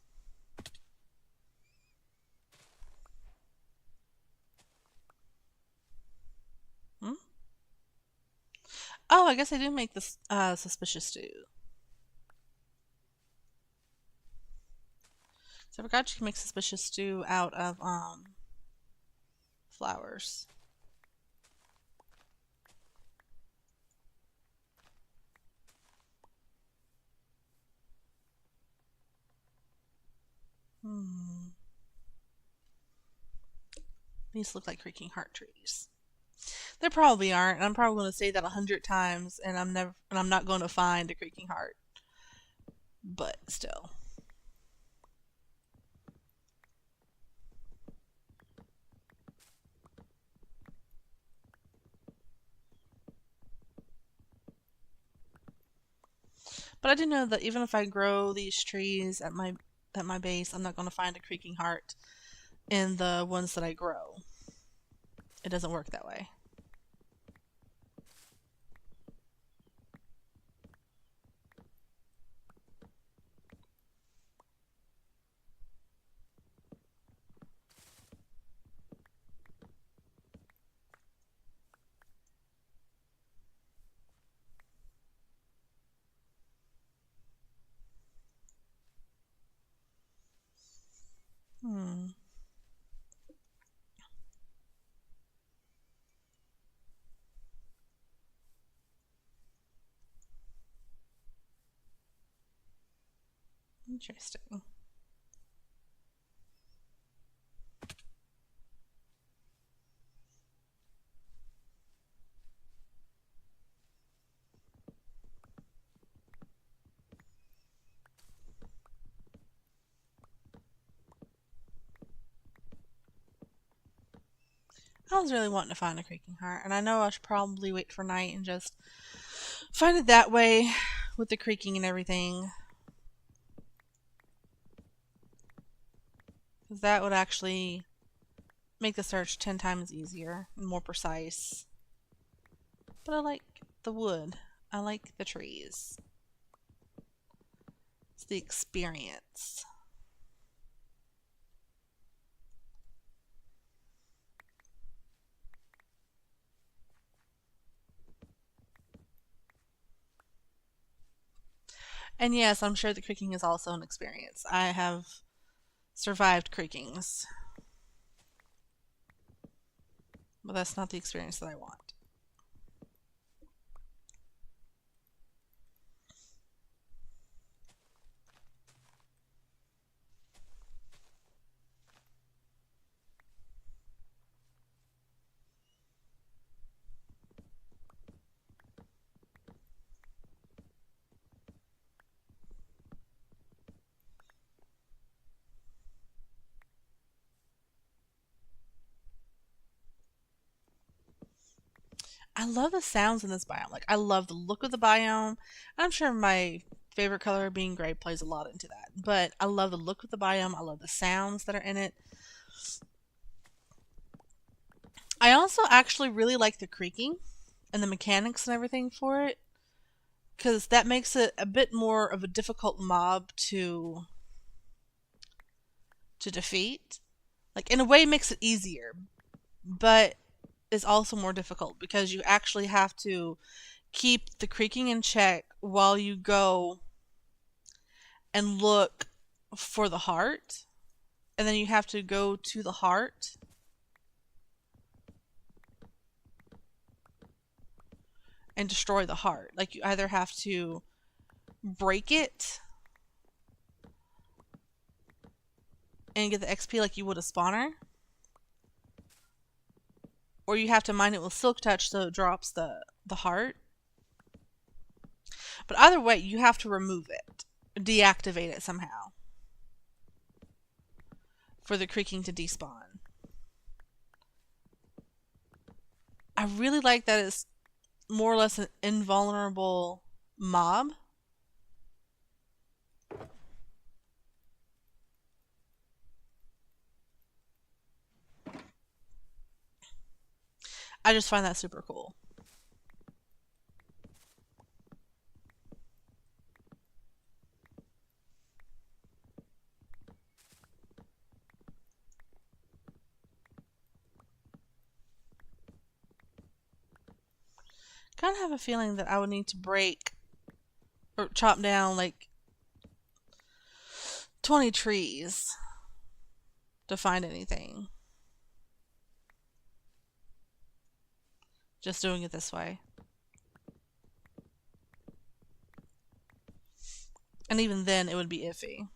Hmm? Oh, I guess I do make this suspicious stew. So I forgot you can make suspicious stew out of flowers. These look like creaking heart trees. They probably aren't. I'm probably going to say that 100 times, and I'm not going to find a creaking heart. But still. But I do know that even if I grow these trees at my base, I'm not going to find a creaking heart in the ones that I grow. It doesn't work that way. Interesting. I was really wanting to find a creaking heart, and I know I should probably wait for night and just find it that way with the creaking and everything. Because that would actually make the search 10 times easier and more precise. But I like the wood. I like the trees. It's the experience. And yes, I'm sure the creaking is also an experience. I have survived creakings. But that's not the experience that I want. I love the sounds in this biome. Like, I love the look of the biome. I'm sure my favorite color being gray plays a lot into that. But I love the look of the biome. I love the sounds that are in it. I also actually really like the creaking and the mechanics and everything for it. Because that makes it a bit more of a difficult mob to defeat. Like, in a way, it makes it easier. But is also more difficult because you actually have to keep the creaking in check while you go and look for the heart. And then you have to go to the heart and destroy the heart. Like, you either have to break it and get the XP like you would a spawner, or you have to mine it with Silk Touch so it drops the heart. But either way, you have to remove it, deactivate it somehow for the creaking to despawn. I really like that it's more or less an invulnerable mob. I just find that super cool. Kind of have a feeling that I would need to break or chop down like 20 trees to find anything. Just doing it this way. And even then, it would be iffy.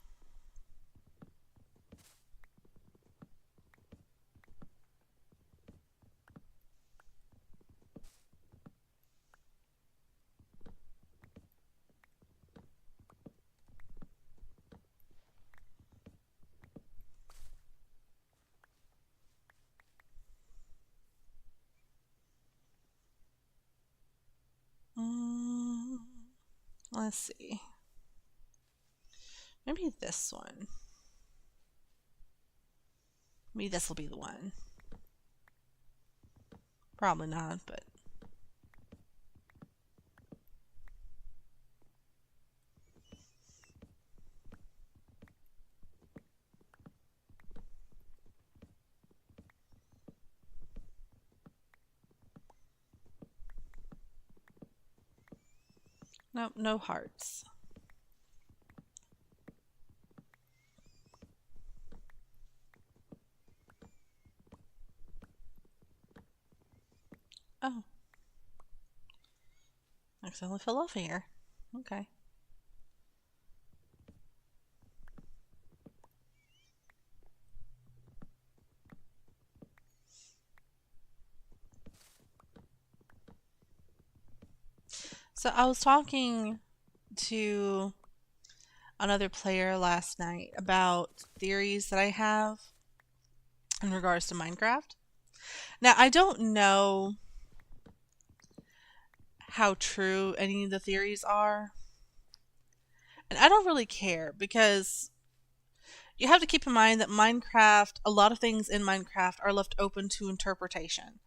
Let's see. Maybe this one. Maybe this will be the one. Probably not, but... Nope, no hearts. Oh. Accidentally fell off here. Okay. So I was talking to another player last night about theories that I have in regards to Minecraft. Now, I don't know how true any of the theories are, and I don't really care, because you have to keep in mind that Minecraft, a lot of things in Minecraft are left open to interpretation.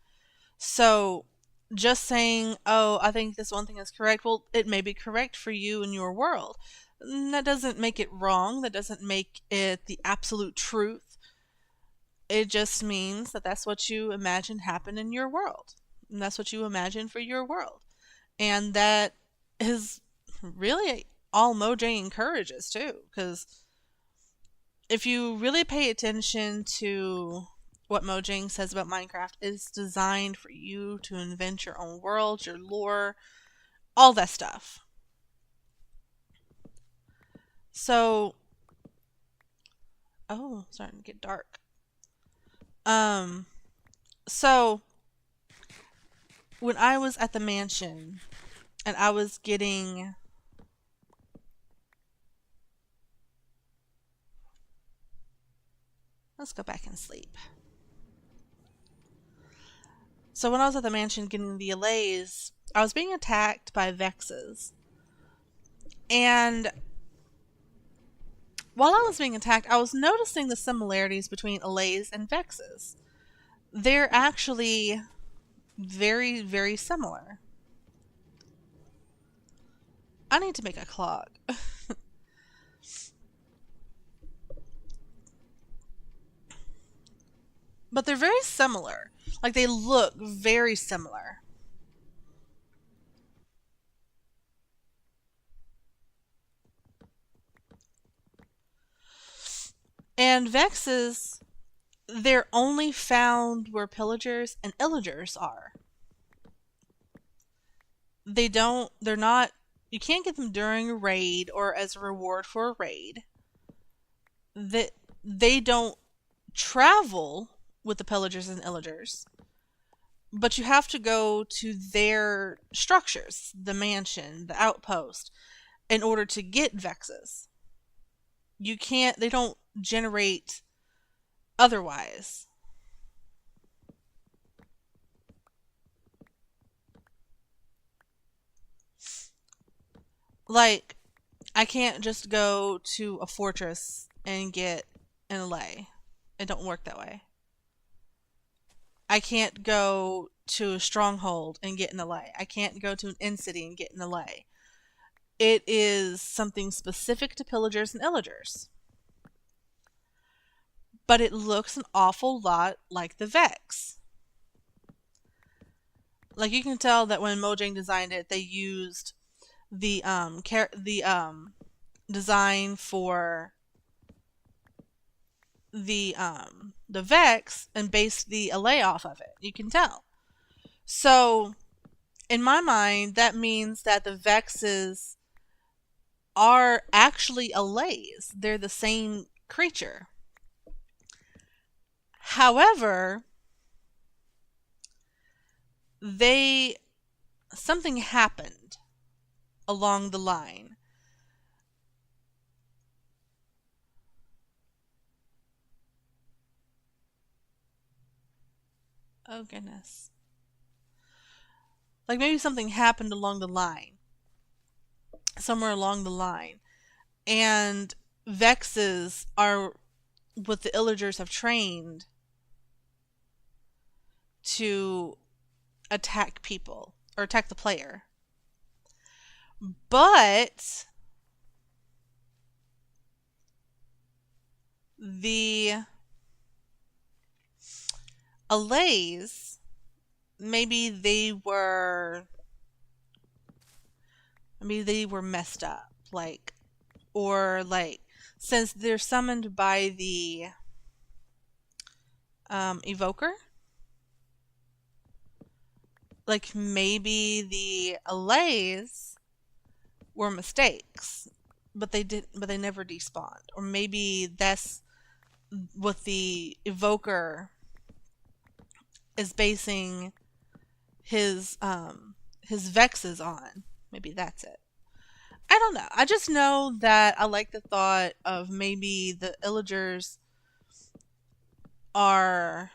So just saying, oh, I think this one thing is correct, well, it may be correct for you in your world. That doesn't make it wrong. That doesn't make it the absolute truth. It just means that that's what you imagine happen in your world. And that's what you imagine for your world. And that is really all Mojang encourages too. Because if you really pay attention to what Mojang says about Minecraft, it's designed for you to invent your own world, your lore, all that stuff. So, oh, starting to get dark. So when I was at the mansion and I was getting let's go back and sleep. So when I was at the mansion getting the allays, I was being attacked by Vexes. And while I was being attacked, I was noticing the similarities between allays and Vexes. They're actually very, very similar. I need to make a clock. But they're very similar. Like, they look very similar. And Vexes, they're only found where pillagers and illagers are. They're not, you can't get them during a raid or as a reward for a raid. They don't travel with the pillagers and illagers, but you have to go to their structures, the mansion, the outpost, in order to get Vexes. You can't, they don't generate otherwise. Like, I can't just go to a fortress and get an allay. It don't work that way. I can't go to a stronghold and get an allay. I can't go to an inn city and get an allay. It is something specific to pillagers and illagers. But it looks an awful lot like the Vex. Like, you can tell that when Mojang designed it, they used the design for the Vex and based the allay off of it. You can tell. So, in my mind, that means that the Vexes are actually allays. They're the same creature. However, something happened along the line. Oh goodness. Like, maybe something happened along the line. Somewhere along the line. And Vexes are what the Illagers have trained to attack people or attack the player. But the allays, maybe they were messed up, like, or like, since they're summoned by the evoker, like, maybe the allays were mistakes, but they never despawned. Or maybe that's what the evoker is basing his Vexes on. Maybe that's it. I don't know. I just know that I like the thought of maybe the Illagers are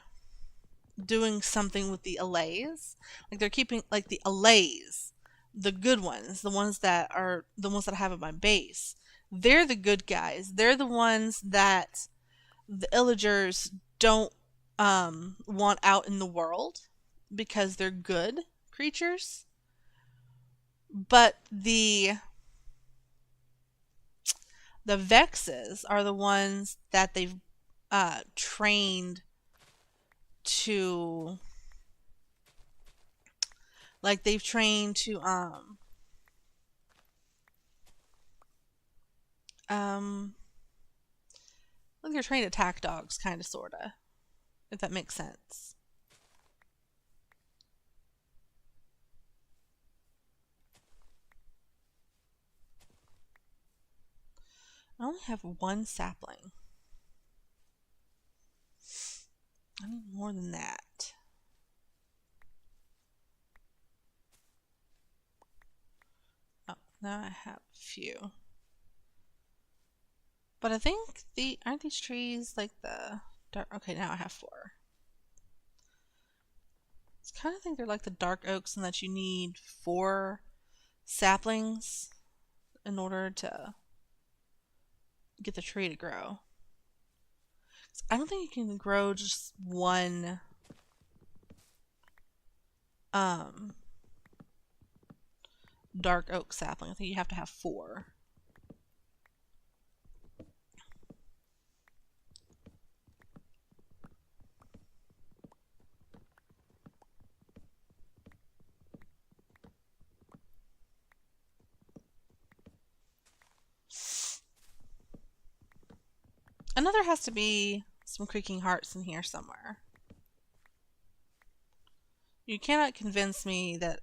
doing something with the allays. Like, they're keeping, like, the allays, the good ones, the ones that I have at my base. They're the good guys. They're the ones that the Illagers don't want out in the world because they're good creatures. But the Vexes are the ones that they've trained to, like, they've trained to like, they're trained attack dogs, kind of, sorta, if that makes sense. I only have one sapling. I need more than that. Oh, now I have a few. But I think aren't these trees like the dark? Okay, now I have 4. I kind of think they're like the dark oaks, and that you need 4 saplings in order to get the tree to grow. I don't think you can grow just one dark oak sapling. I think you have to have 4. Another has to be some creaking hearts in here somewhere. You cannot convince me that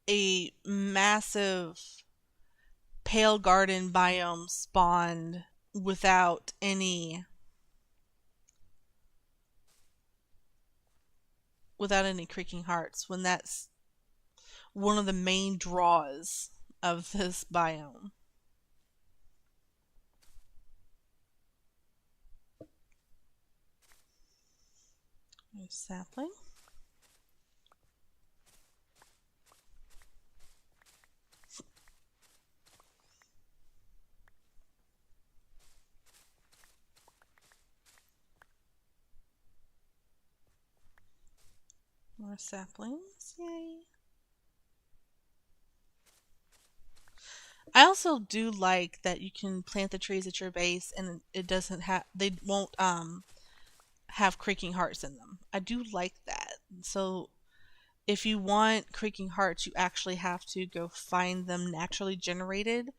a massive pale garden biome spawned without any creaking hearts when that's one of the main draws of this biome. There's sapling. More saplings, yay. I also do like that you can plant the trees at your base and it doesn't have, they won't have creaking hearts in them. I do like that. So if you want creaking hearts, you actually have to go find them naturally generated,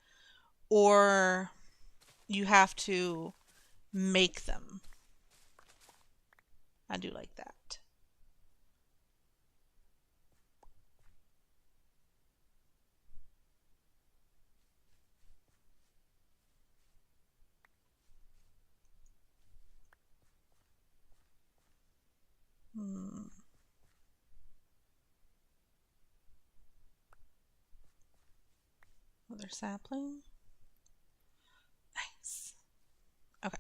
or you have to make them. I do like that. Another sapling. Nice. Okay.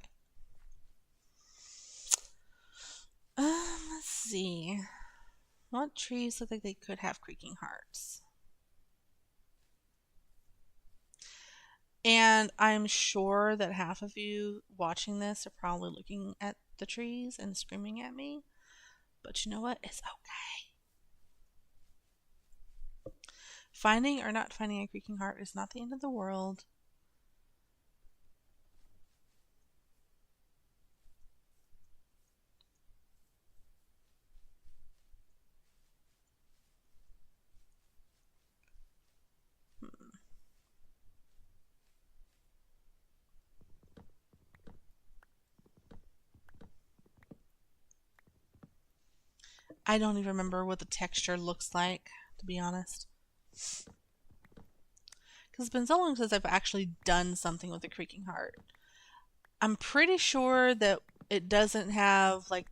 Let's see. What trees look like they could have creaking hearts? And I'm sure that half of you watching this are probably looking at the trees and screaming at me. But you know what? It's okay. Finding or not finding a creaking heart is not the end of the world. I don't even remember what the texture looks like, to be honest. Because it's been so long since I've actually done something with a creaking heart. I'm pretty sure that it doesn't have like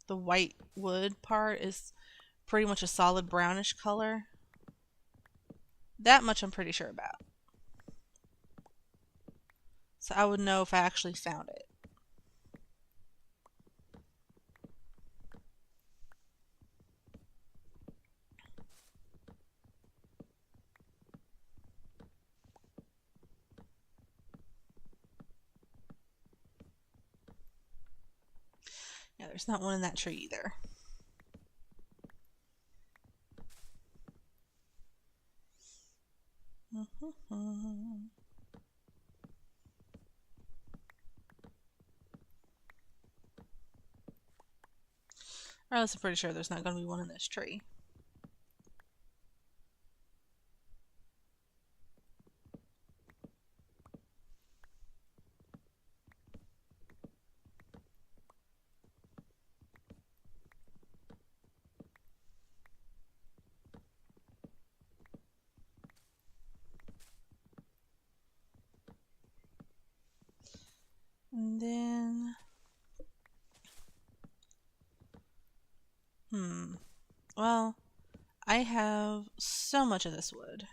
the white wood part is pretty much a solid brownish color. That much I'm pretty sure about. So I would know if I actually found it. Yeah, there's not one in that tree either. Or else I'm pretty sure there's not going to be one in this tree. And then... Well, I have so much of this wood.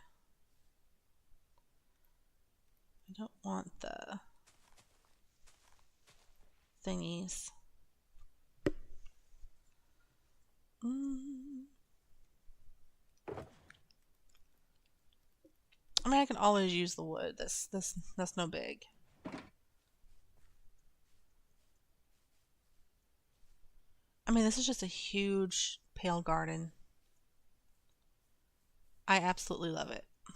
I don't want the thingies. I mean, I can always use the wood. That's no big. I mean, this is just a huge pale garden. I absolutely love it. I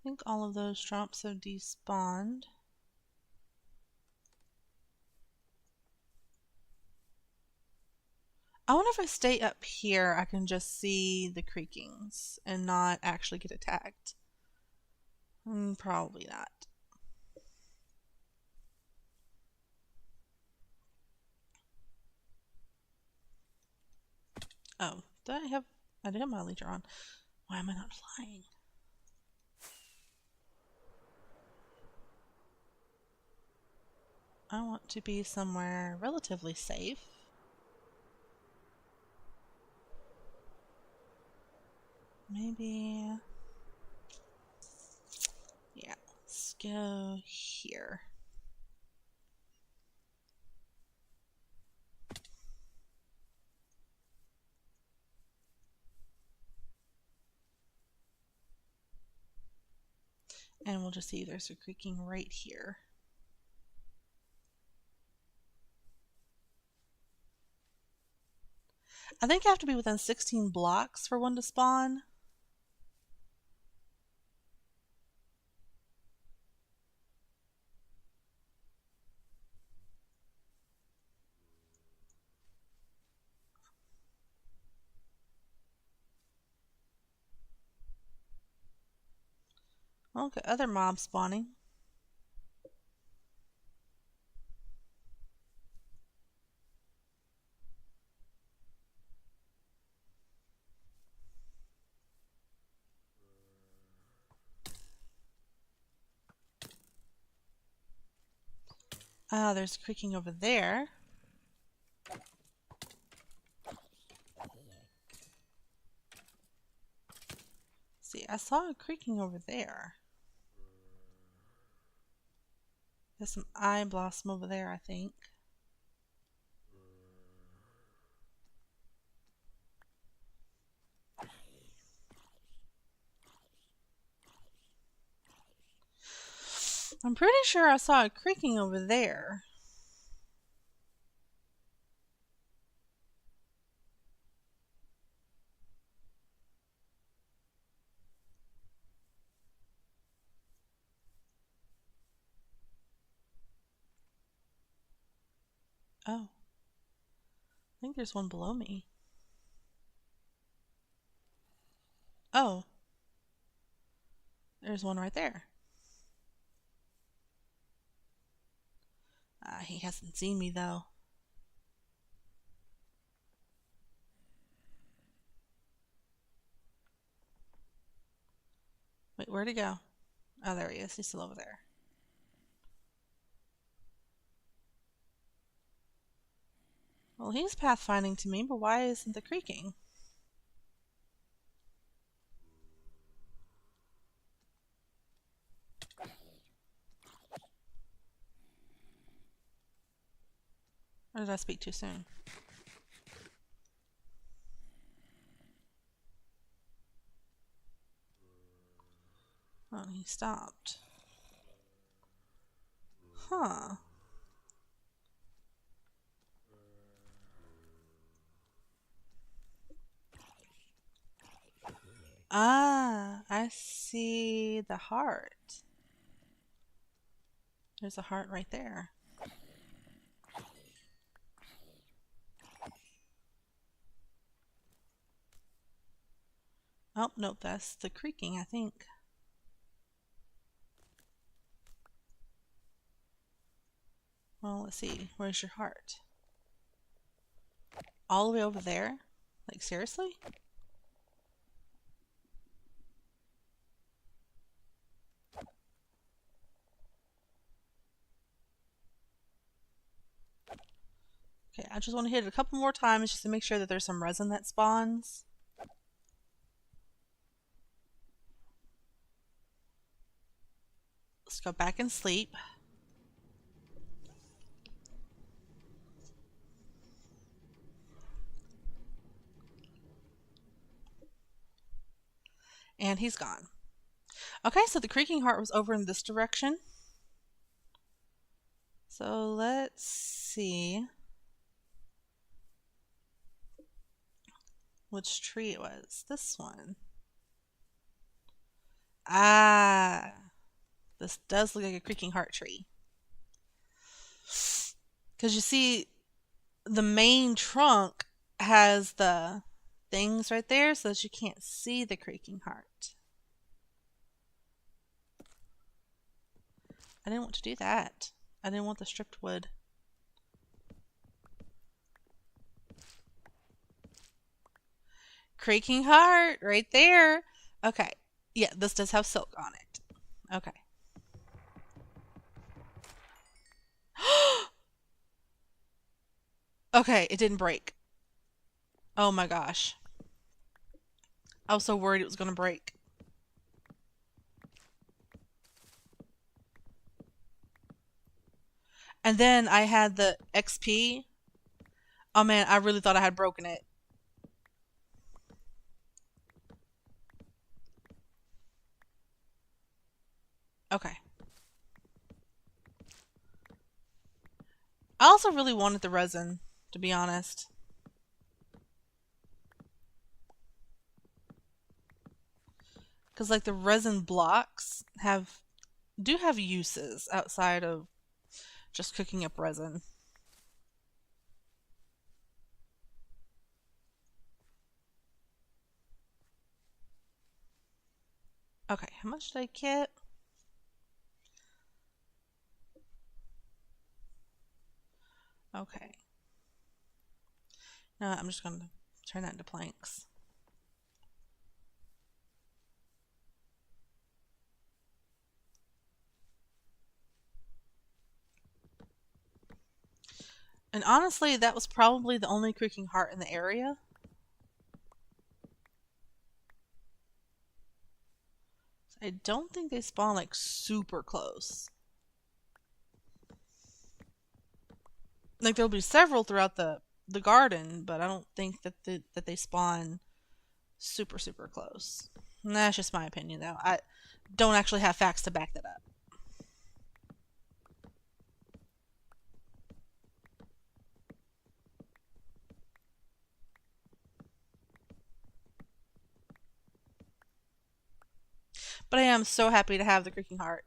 think all of those drops have despawned. I wonder if I stay up here, I can just see the creakings and not actually get attacked. Probably not. Oh, I did have my leader on. Why am I not flying? I want to be somewhere relatively safe. Maybe... yeah, let's go here. And we'll just see there's a creaking right here. I think I have to be within 16 blocks for one to spawn. Okay, other mobs spawning. There's creaking over there. See, I saw a creaking over there. There's some eye blossom over there, I think. I'm pretty sure I saw a creaking over there. Oh. I think there's one below me. Oh. There's one right there. He hasn't seen me though. Wait, where'd he go? Oh, there he is. He's still over there. Well, he's pathfinding to me, but why isn't the creaking? Or did I speak too soon? Oh, he stopped. Huh. Ah, I see the heart. There's a heart right there. Oh, nope, that's the creaking, I think. Well, let's see. Where's your heart? All the way over there? Like, seriously? Okay, I just want to hit it a couple more times just to make sure that there's some resin that spawns. Let's go back and sleep. And he's gone. Okay, so the creaking heart was over in this direction. So let's see which tree it was. This one. Ah, this does look like a creaking heart tree. Because you see, the main trunk has the things right there so that you can't see the creaking heart. I didn't want to do that. I didn't want the stripped wood. Creaking heart right there. Okay. Yeah, this does have silk on it. Okay. Okay, it didn't break. Oh my gosh. I was so worried it was going to break. And then I had the XP. Oh man, I really thought I had broken it. Okay. I also really wanted the resin, to be honest. Because like the resin blocks do have uses outside of just cooking up resin. Okay, how much did I get? Okay. Now I'm just going to turn that into planks. And honestly, that was probably the only creaking heart in the area. I don't think they spawn like super close. Like there'll be several throughout the garden, but I don't think that they spawn super close. And that's just my opinion though. I don't actually have facts to back that up. But I am so happy to have the creaking heart.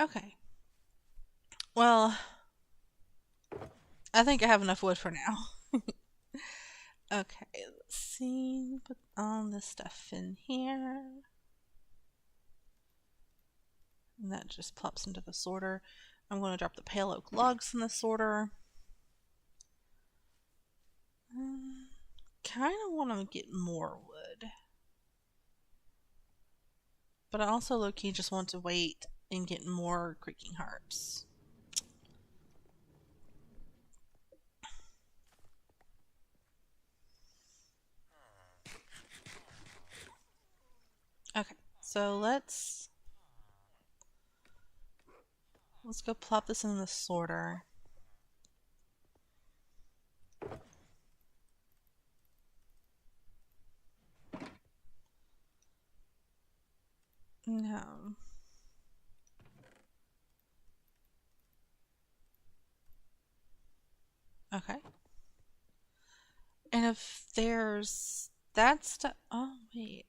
Okay. Well, I think I have enough wood for now. Okay, let's see. Put all this stuff in here. And that just plops into the sorter. I'm going to drop the pale oak logs in the sorter. Kind of want to get more wood. But I also low-key just want to wait and get more creaking hearts. Okay, so let's go plop this in the sorter. No. Okay. And if there's that stuff. Oh, wait.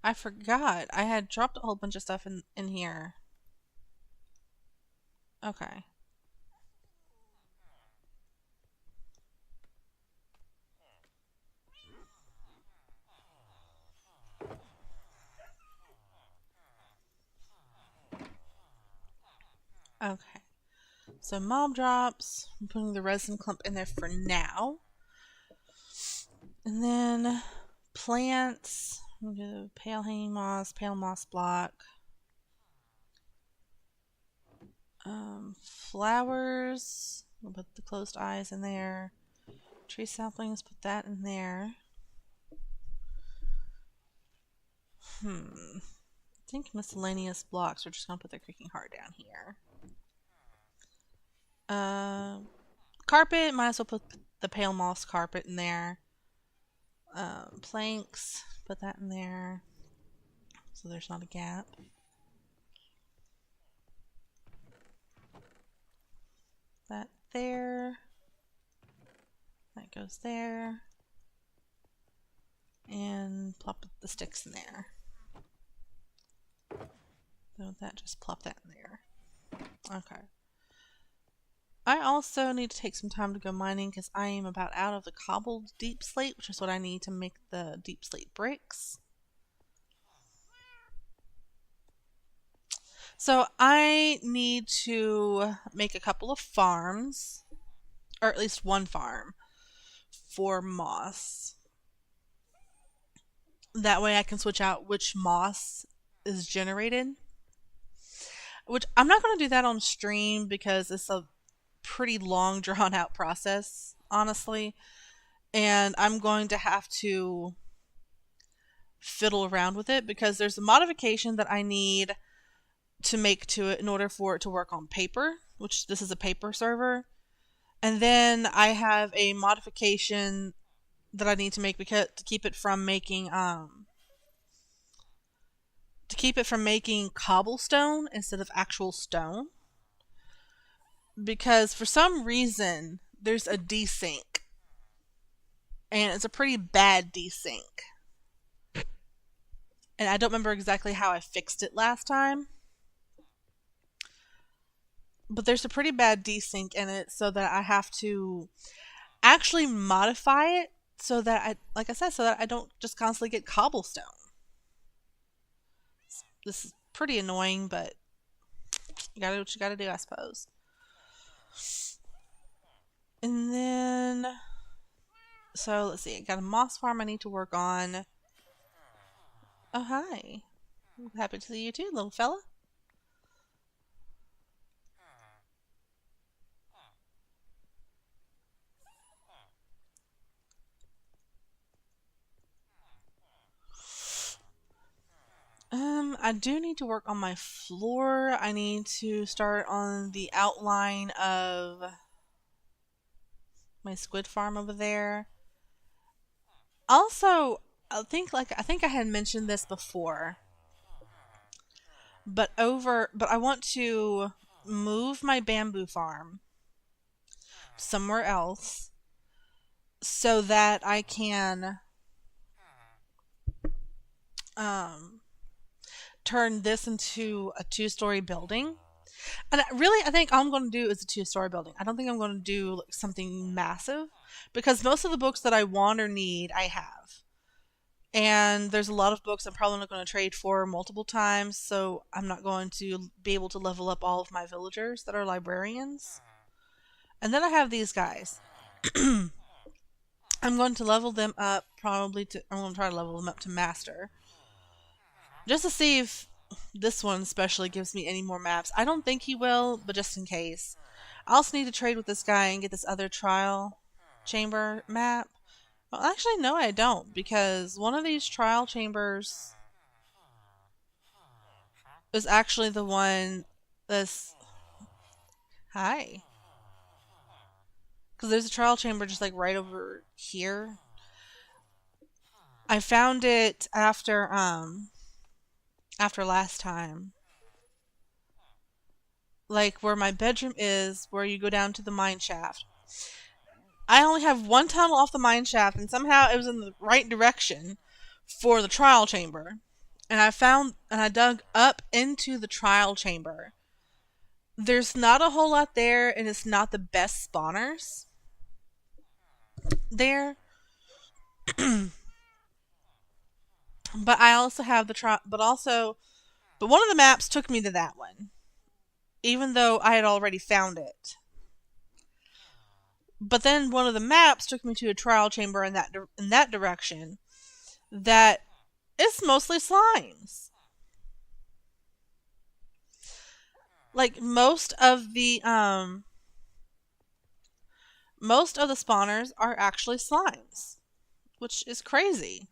I forgot. I had dropped a whole bunch of stuff in here. Okay. Okay. So mob drops. I'm putting the resin clump in there for now. And then plants. We'll do pale hanging moss, pale moss block. Flowers. We'll put the closed eyes in there. Tree saplings, put that in there. I think miscellaneous blocks. We're just gonna put the creaking heart down here. Carpet. Might as well put the pale moss carpet in there. Planks. Put that in there, so there's not a gap. that there. That goes there. And plop the sticks in there. So that just plop that in there. Okay. I also need to take some time to go mining because I am about out of the cobbled deep slate, which is what I need to make the deep slate bricks. So I need to make a couple of farms, or at least one farm, for moss. That way I can switch out which moss is generated. Which I'm not going to do that on stream because it's a pretty long drawn out process, honestly. And I'm going to have to fiddle around with it because there's a modification that I need to make to it in order for it to work on paper, which this is a paper server. And then I have a modification that I need to make because to keep it from making cobblestone instead of actual stone. Because for some reason there's a desync. And it's a pretty bad desync. And I don't remember exactly how I fixed it last time. But there's a pretty bad desync in it so that I have to actually modify it so that so that I don't just constantly get cobblestone. This is pretty annoying, but you gotta do what you gotta do, I suppose. And then, so let's see, I got a moss farm I need to work on. Oh, hi. Happy to see you too, little fella. I do need to work on my floor. I need to start on the outline of my squid farm over there. Also, I think I had mentioned this before. But I want to move my bamboo farm somewhere else so that I can turn this into a 2-story building. And I think all I'm going to do is a 2-story building. I don't think I'm going to do something massive because most of the books that I want or need, I have. And there's a lot of books I'm probably not going to trade for multiple times, so I'm not going to be able to level up all of my villagers that are librarians. And then I have these guys. I'm going to level them up I'm going to try to level them up to master. Just to see if this one especially gives me any more maps. I don't think he will, but just in case. I also need to trade with this guy and get this other trial chamber map. Well, actually, no, I don't, because one of these trial chambers is actually the one that's... Hi. Because there's a trial chamber just like right over here. I found it after last time. Like where my bedroom is, where you go down to the mine shaft. I only have one tunnel off the mine shaft, and somehow it was in the right direction for the trial chamber. And I dug up into the trial chamber. There's not a whole lot there, and it's not the best spawners there. But I also have but one of the maps took me to that one, even though I had already found it. But then one of the maps took me to a trial chamber in that direction that is mostly slimes. Like most of the spawners are actually slimes, which is crazy.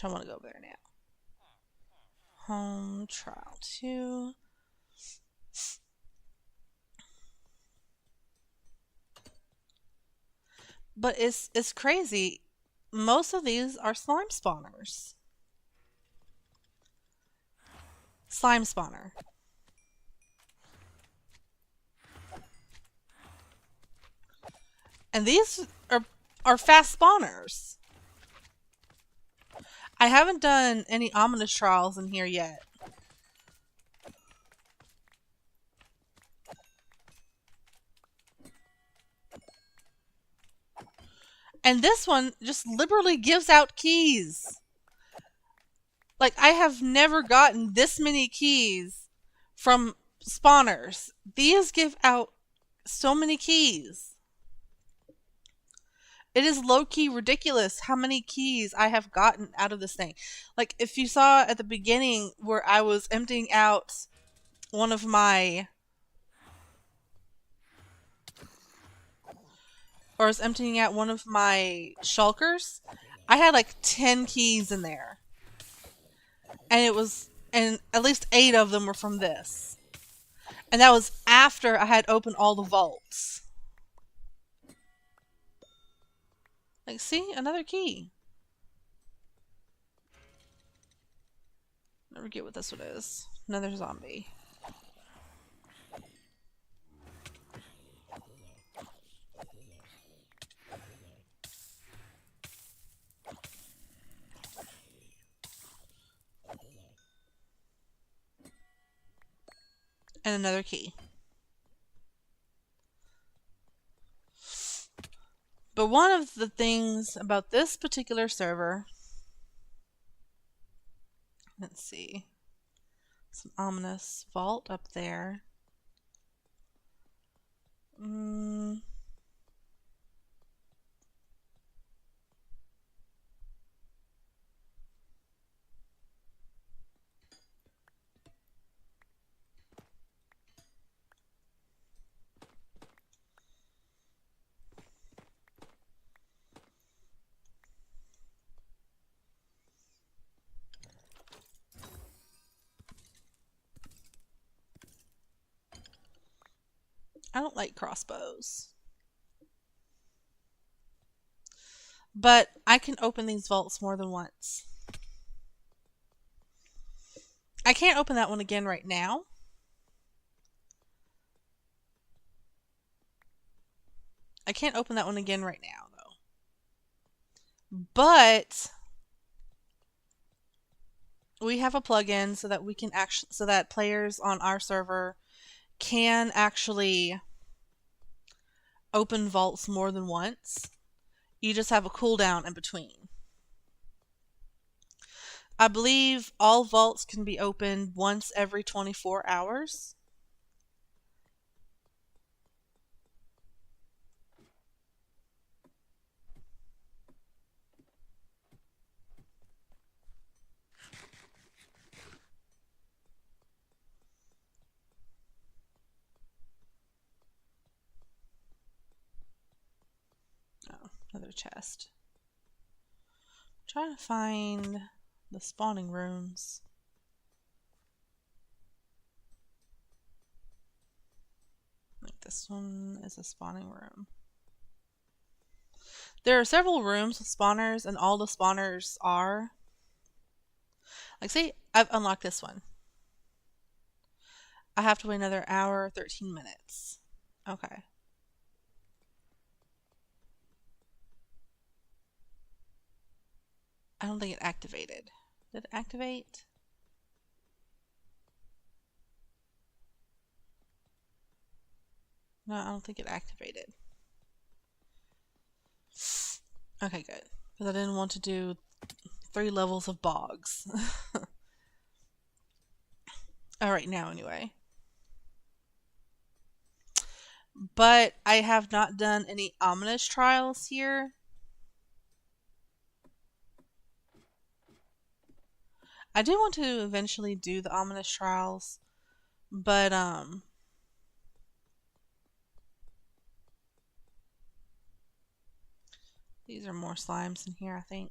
I want to go over there now. Home trial 2. But it's crazy. most of these are slime spawners. Slime spawner. And these are fast spawners. I haven't done any ominous trials in here yet. And this one just liberally gives out keys. Like, I have never gotten this many keys from spawners. These give out so many keys. It is low-key ridiculous how many keys I have gotten out of this thing. Like, if you saw at the beginning where I was emptying out one of my... Or I was emptying out one of my shulkers, I had like 10 keys in there. And at least 8 of them were from this. And that was after I had opened all the vaults. Like, see? Another key. Never get what this one is. Another zombie. And another key. But one of the things about this particular server... Let's see. Some ominous vault up there. I don't like crossbows. But I can open these vaults more than once. I can't open that one again right now. I can't open that one again right now, though. But we have a plugin so that we can so that players on our server can actually open vaults more than once. You just have a cooldown in between. I believe all vaults can be opened once every 24 hours. Oh, another chest. I'm trying to find the spawning rooms. Like this one is a spawning room. There are several rooms with spawners, and all the spawners are... Like, see, I've unlocked this one. I have to wait another hour, 13 minutes. Okay. I don't think it activated. Did it activate? No, I don't think it activated. Okay, good. Because I didn't want to do 3 levels of bogs. Alright, now anyway. But I have not done any ominous trials here. I do want to eventually do the ominous trials, but these are more slimes in here, I think.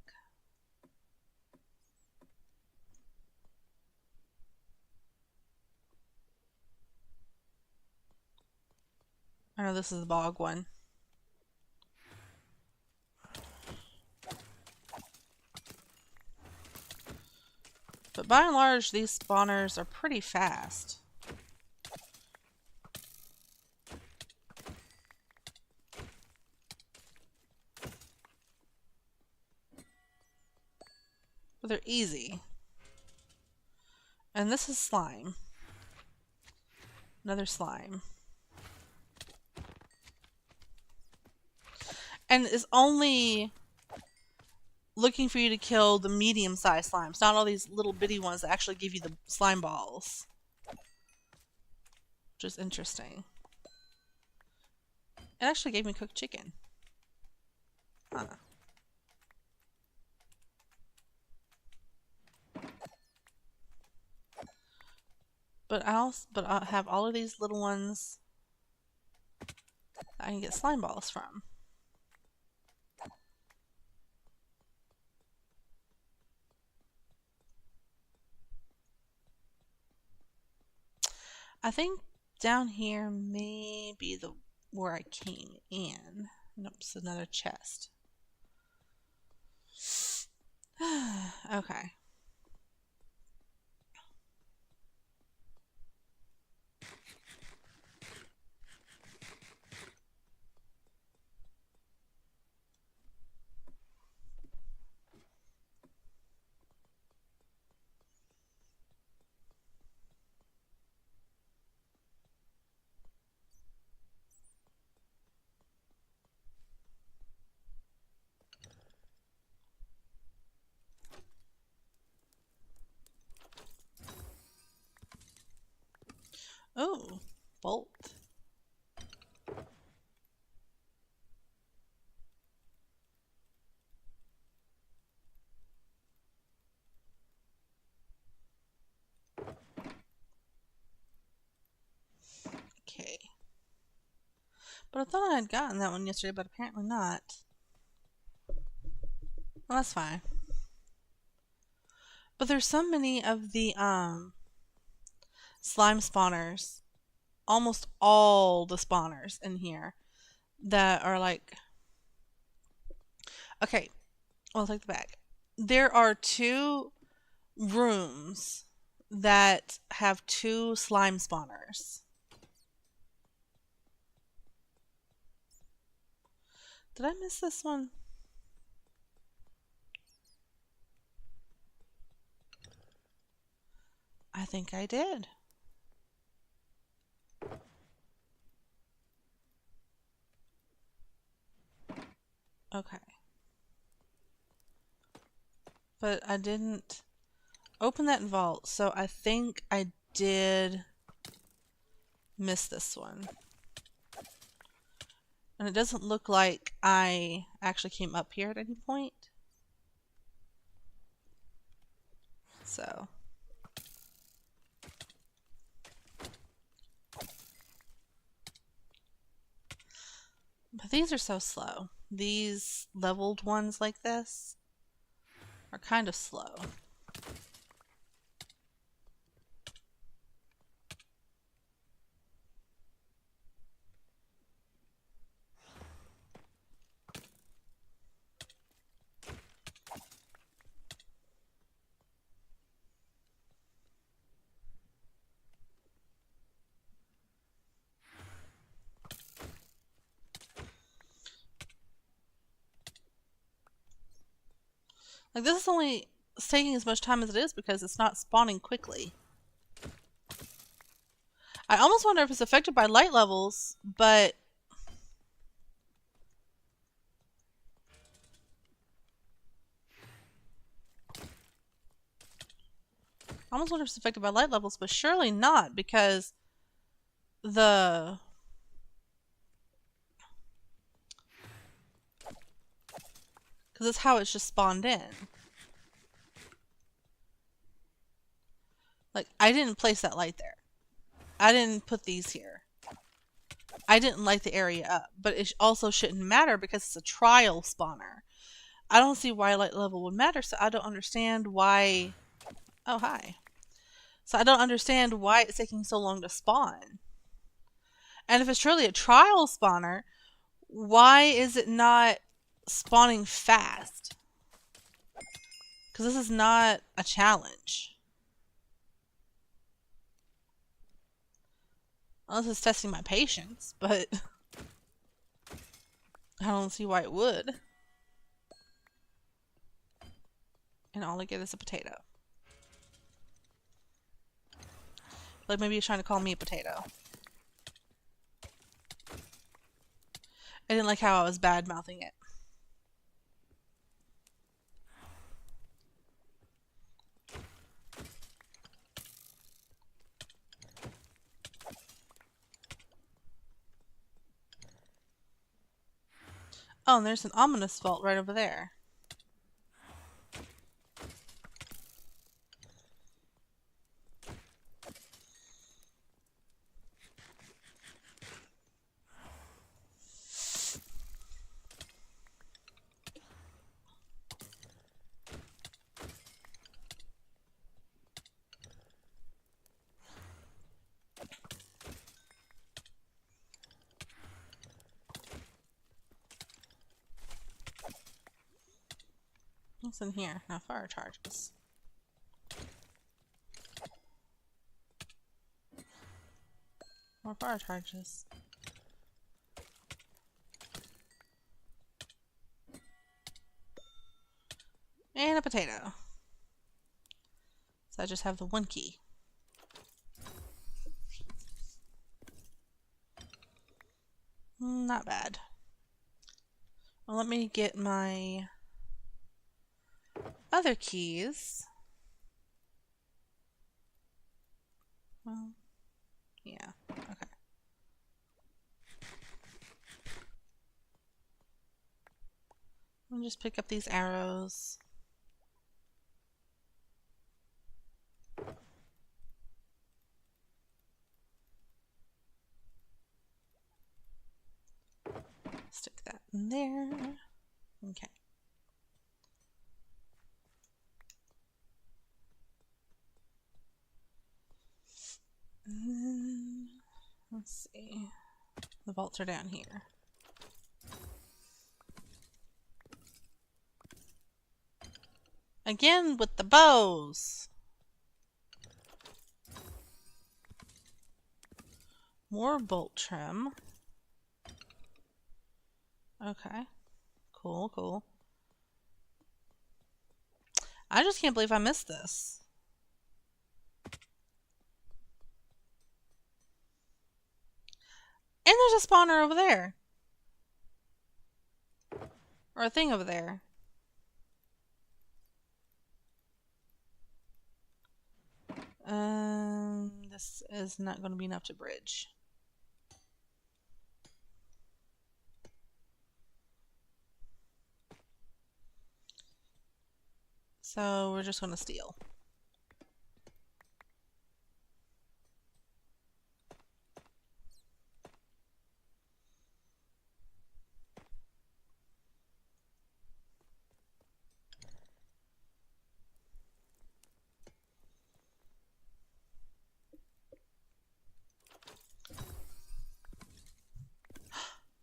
I know this is the bog one. But by and large, these spawners are pretty fast. But they're easy. And this is slime. Another slime. And it's only looking for you to kill the medium-sized slimes, not all these little bitty ones that actually give you the slime balls. Which is interesting. It actually gave me cooked chicken. Huh. But I have all of these little ones that I can get slime balls from. I think down here may be where I came in. Nope, it's another chest. Okay. Oh, bolt. Okay. But I thought I had gotten that one yesterday, but apparently not. Well, that's fine. But there's so many of the slime spawners, almost all the spawners in here, that are like... Okay, I'll take the bag. There are 2 rooms that have 2 slime spawners. Did I miss this one? I think I did. Okay. But I didn't open that vault, so I think I did miss this one. And it doesn't look like I actually came up here at any point. So. But these are so slow. These leveled ones like this are kind of slow. Like, this is only taking as much time as it is because it's not spawning quickly. I almost wonder if it's affected by light levels, but... I almost wonder if it's affected by light levels, but surely not, because because that's how it's just spawned in. Like, I didn't place that light there. I didn't put these here. I didn't light the area up, but it also shouldn't matter because it's a trial spawner. I don't see why light level would matter, so I don't understand why... Oh, hi. So I don't understand why it's taking so long to spawn. And if it's truly a trial spawner, why is it not spawning fast? Because this is not a challenge. Unless it's testing my patience, but I don't see why it would. And all I get is a potato. Like maybe he's trying to call me a potato. I didn't like how I was bad-mouthing it. Oh, and there's an ominous vault right over there. What's in here? Now fire charges. More fire charges. And a potato. So I just have the one key. Not bad. Well, let me get my other keys. Well, yeah, okay. I'll just pick up these arrows. Stick that in there. Okay. And then, let's see. The vaults are down here. Again with the bows. More bolt trim. Okay. Cool, cool. I just can't believe I missed this. And there's a spawner over there. Or a thing over there. This is not going to be enough to bridge. So we're just going to steal.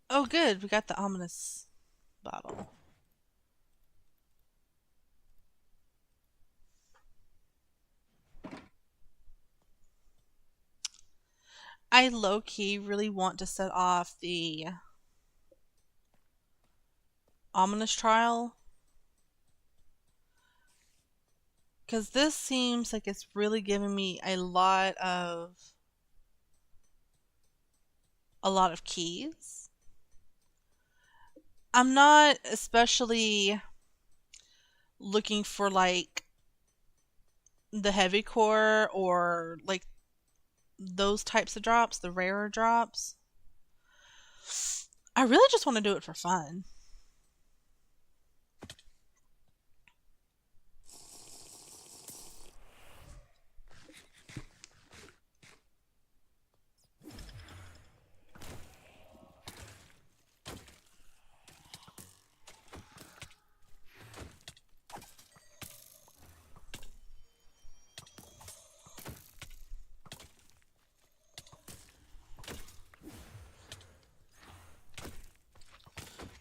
Oh good, we got the ominous bottle. I low-key really want to set off the ominous trial. Because this seems like it's really giving me a lot of keys. I'm not especially looking for like the heavy core or like those types of drops, the rarer drops. I really just want to do it for fun.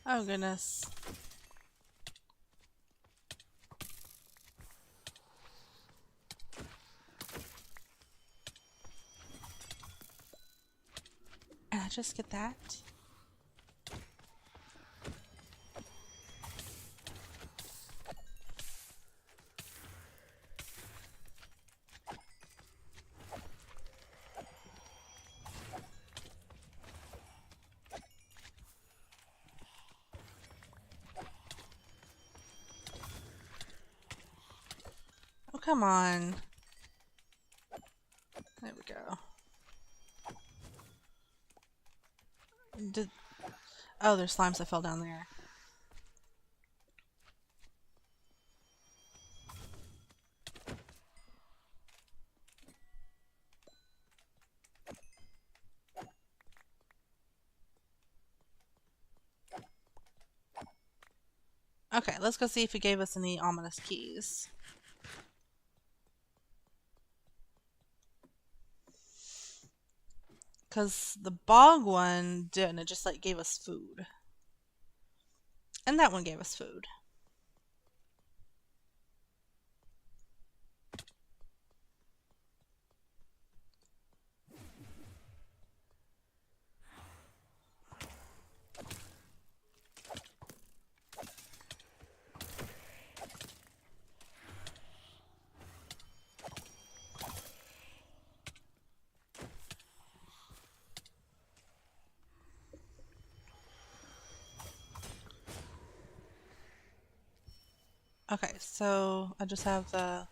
Oh goodness. I just get that? Oh, come on. There we go. Oh, there's slimes that fell down there. Okay, let's go see if he gave us any ominous keys. Because the bog one didn't. It just like gave us food. And that one gave us food. Okay, so I just have the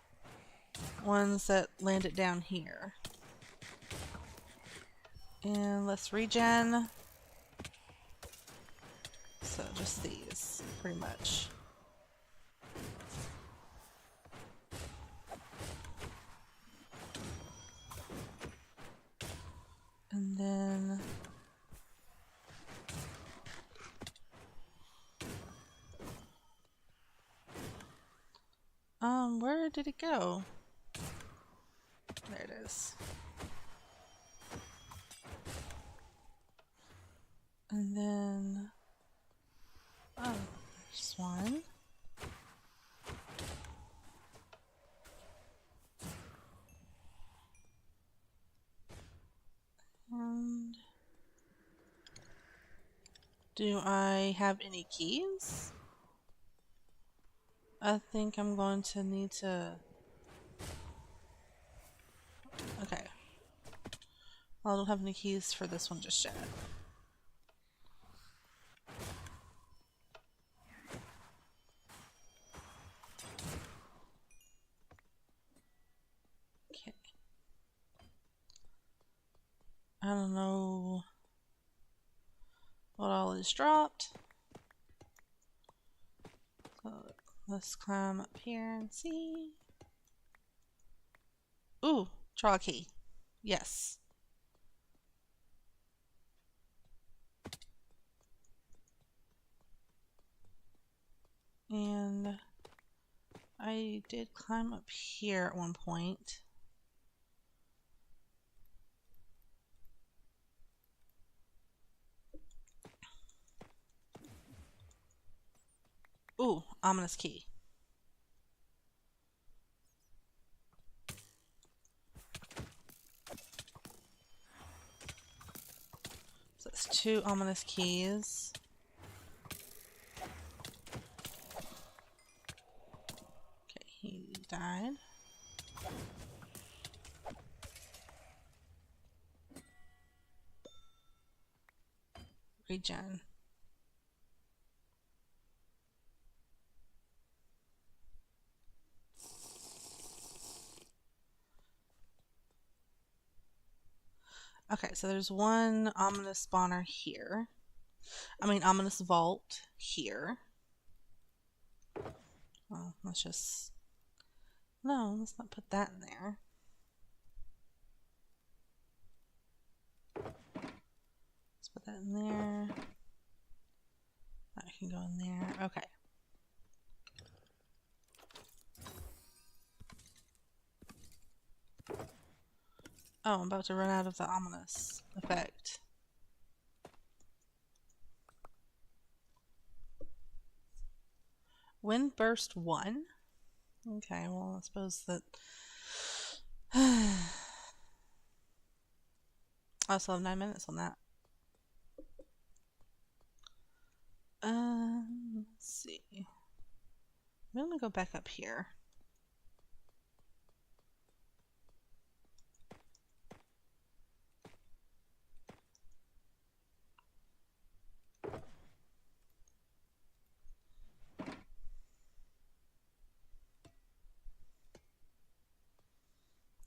ones that landed down here. And let's regen. So just these, pretty much. And then where did it go? There it is. And then just one. And do I have any keys? I think I'm going to need to... Okay. I don't have any keys for this one just yet. Okay. I don't know what all is dropped. So let's climb up here and see. Ooh, draw a key. Yes. And I did climb up here at one point. Ooh, ominous key. So it's 2 ominous keys. Okay, he died. Regen. Okay, so there's one ominous spawner here. I mean, ominous vault here. Well, let's just... No, let's not put that in there. Let's put that in there. That can go in there. Okay. Oh, I'm about to run out of the ominous effect. Wind burst 1? Okay, well, I suppose that... I still have 9 minutes on that. Let's see. I'm gonna go back up here.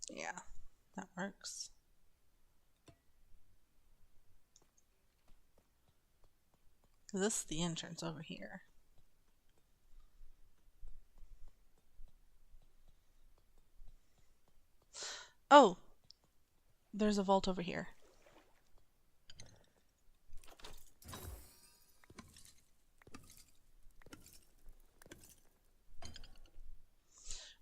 Yeah, that works. This is the entrance over here. Oh, there's a vault over here.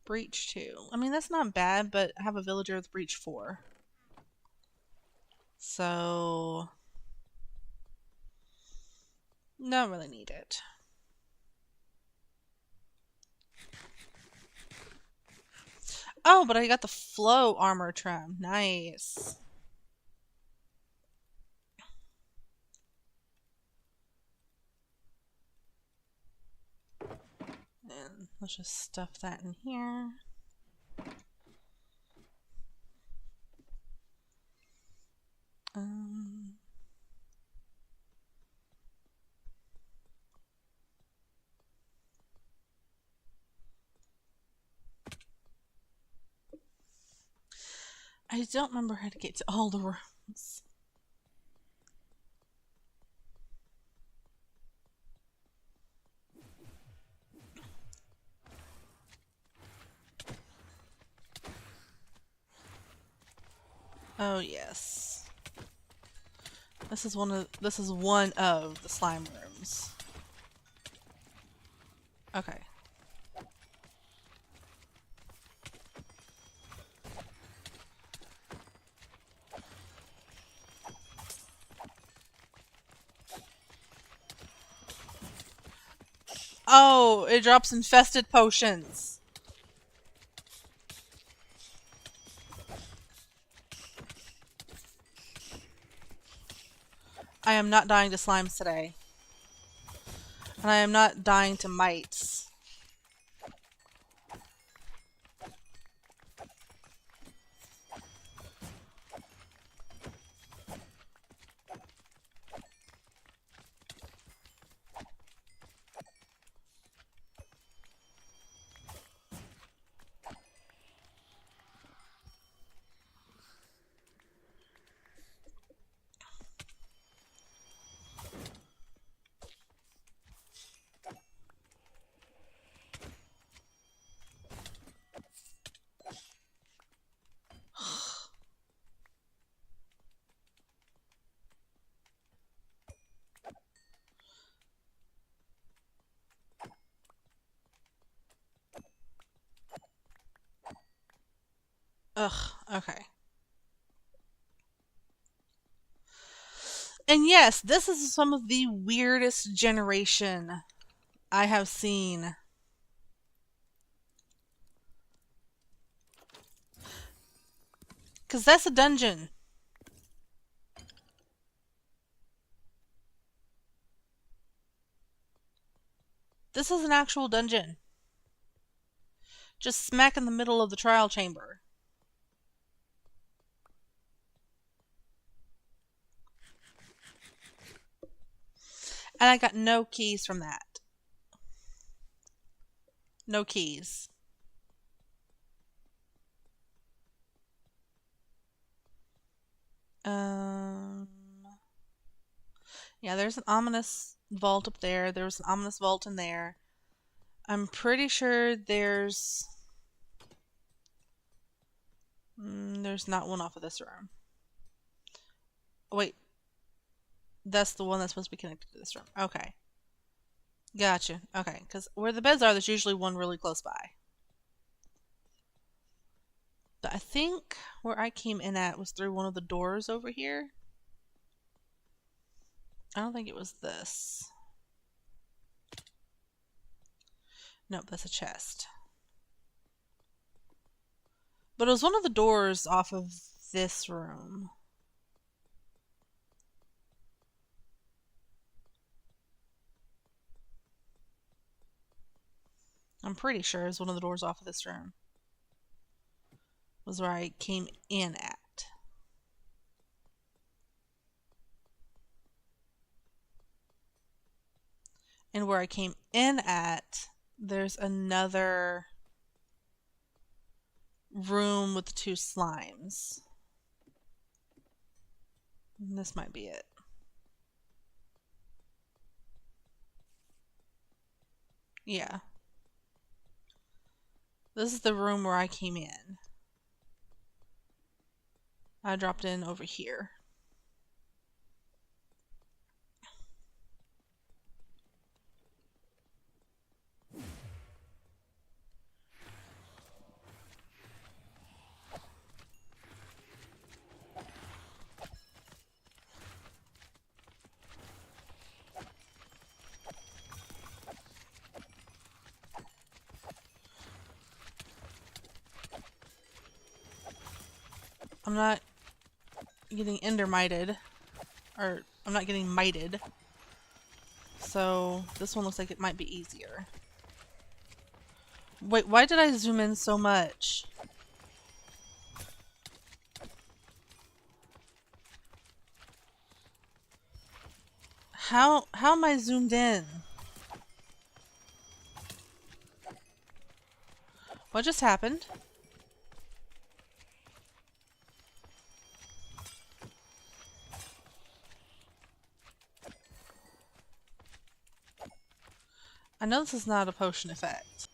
Breach 2. I mean, that's not bad, but I have a villager with breach 4. So, don't really need it. Oh, but I got the flow armor trim. Nice. And let's just stuff that in here. I don't remember how to get to all the rooms. Oh yes. This is one of the slime rooms. Okay. Oh, it drops infested potions. I am not dying to slimes today. And I am not dying to mites. Ugh, okay. And yes, this is some of the weirdest generation I have seen. Because that's a dungeon. This is an actual dungeon. Just smack in the middle of the trial chamber. And I got no keys from that. No keys. Yeah, there's an ominous vault up there. There was an ominous vault in there. I'm pretty sure there's not one off of this room. Oh, wait. That's the one that's supposed to be connected to this room. Okay. Gotcha. Okay, because where the beds are, there's usually one really close by. But I think where I came in at was through one of the doors over here. I don't think it was this. Nope, that's a chest. But it was one of the doors off of this room. I'm pretty sure is one of the doors off of this room. Was where I came in at. And where I came in at, there's another room with 2 slimes. And this might be it. Yeah. This is the room where I came in. I dropped in over here. I'm not getting endermited, or I'm not getting mited, so this one looks like it might be easier. Wait, why did I zoom in so much? How am I zoomed in? What just happened? I know this is not a potion effect.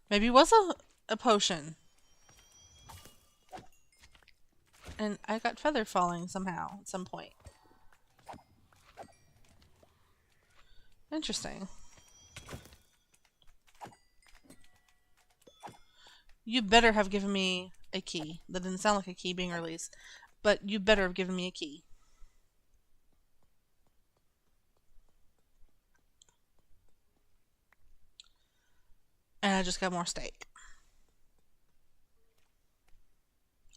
Maybe it was a potion. And I got feather falling somehow at some point. Interesting. You better have given me a key. That didn't sound like a key being released, but you better have given me a key. And I just got more steak.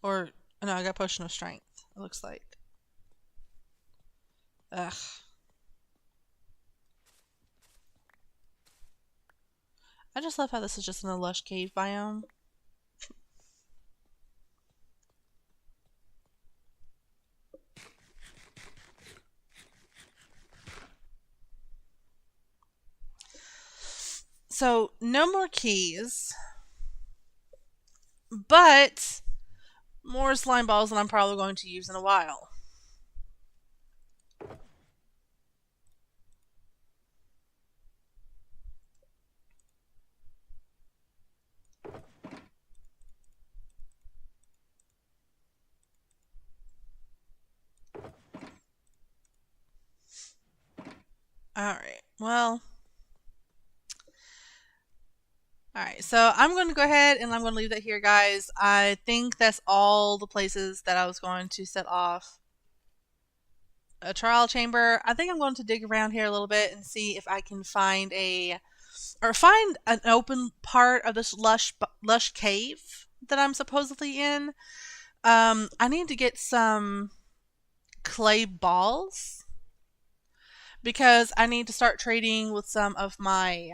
Or, no, I got potion of strength, it looks like. Ugh. I just love how this is just in a lush cave biome. So, no more keys. But more slime balls than I'm probably going to use in a while. Alright, well. Alright, so I'm going to go ahead and I'm going to leave that here, guys. I think that's all the places that I was going to set off a trial chamber. I think I'm going to dig around here a little bit and see if I can find find an open part of this lush cave that I'm supposedly in. I need to get some clay balls because I need to start trading with some of my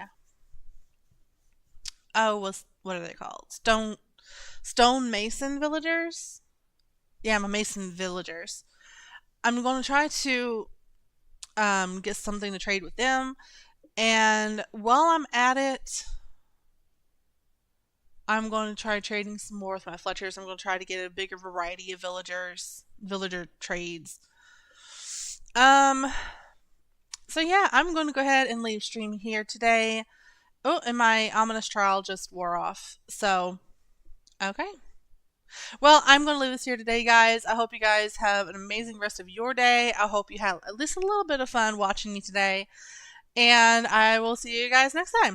what are they called? Stone mason villagers? Yeah, I'm a mason villagers. I'm going to try to get something to trade with them. And while I'm at it, I'm going to try trading some more with my Fletchers. I'm going to try to get a bigger variety of villager trades. So yeah, I'm going to go ahead and leave stream here today. Oh, and my ominous trial just wore off. So, okay. Well, I'm going to leave this here today, guys. I hope you guys have an amazing rest of your day. I hope you had at least a little bit of fun watching me today. And I will see you guys next time.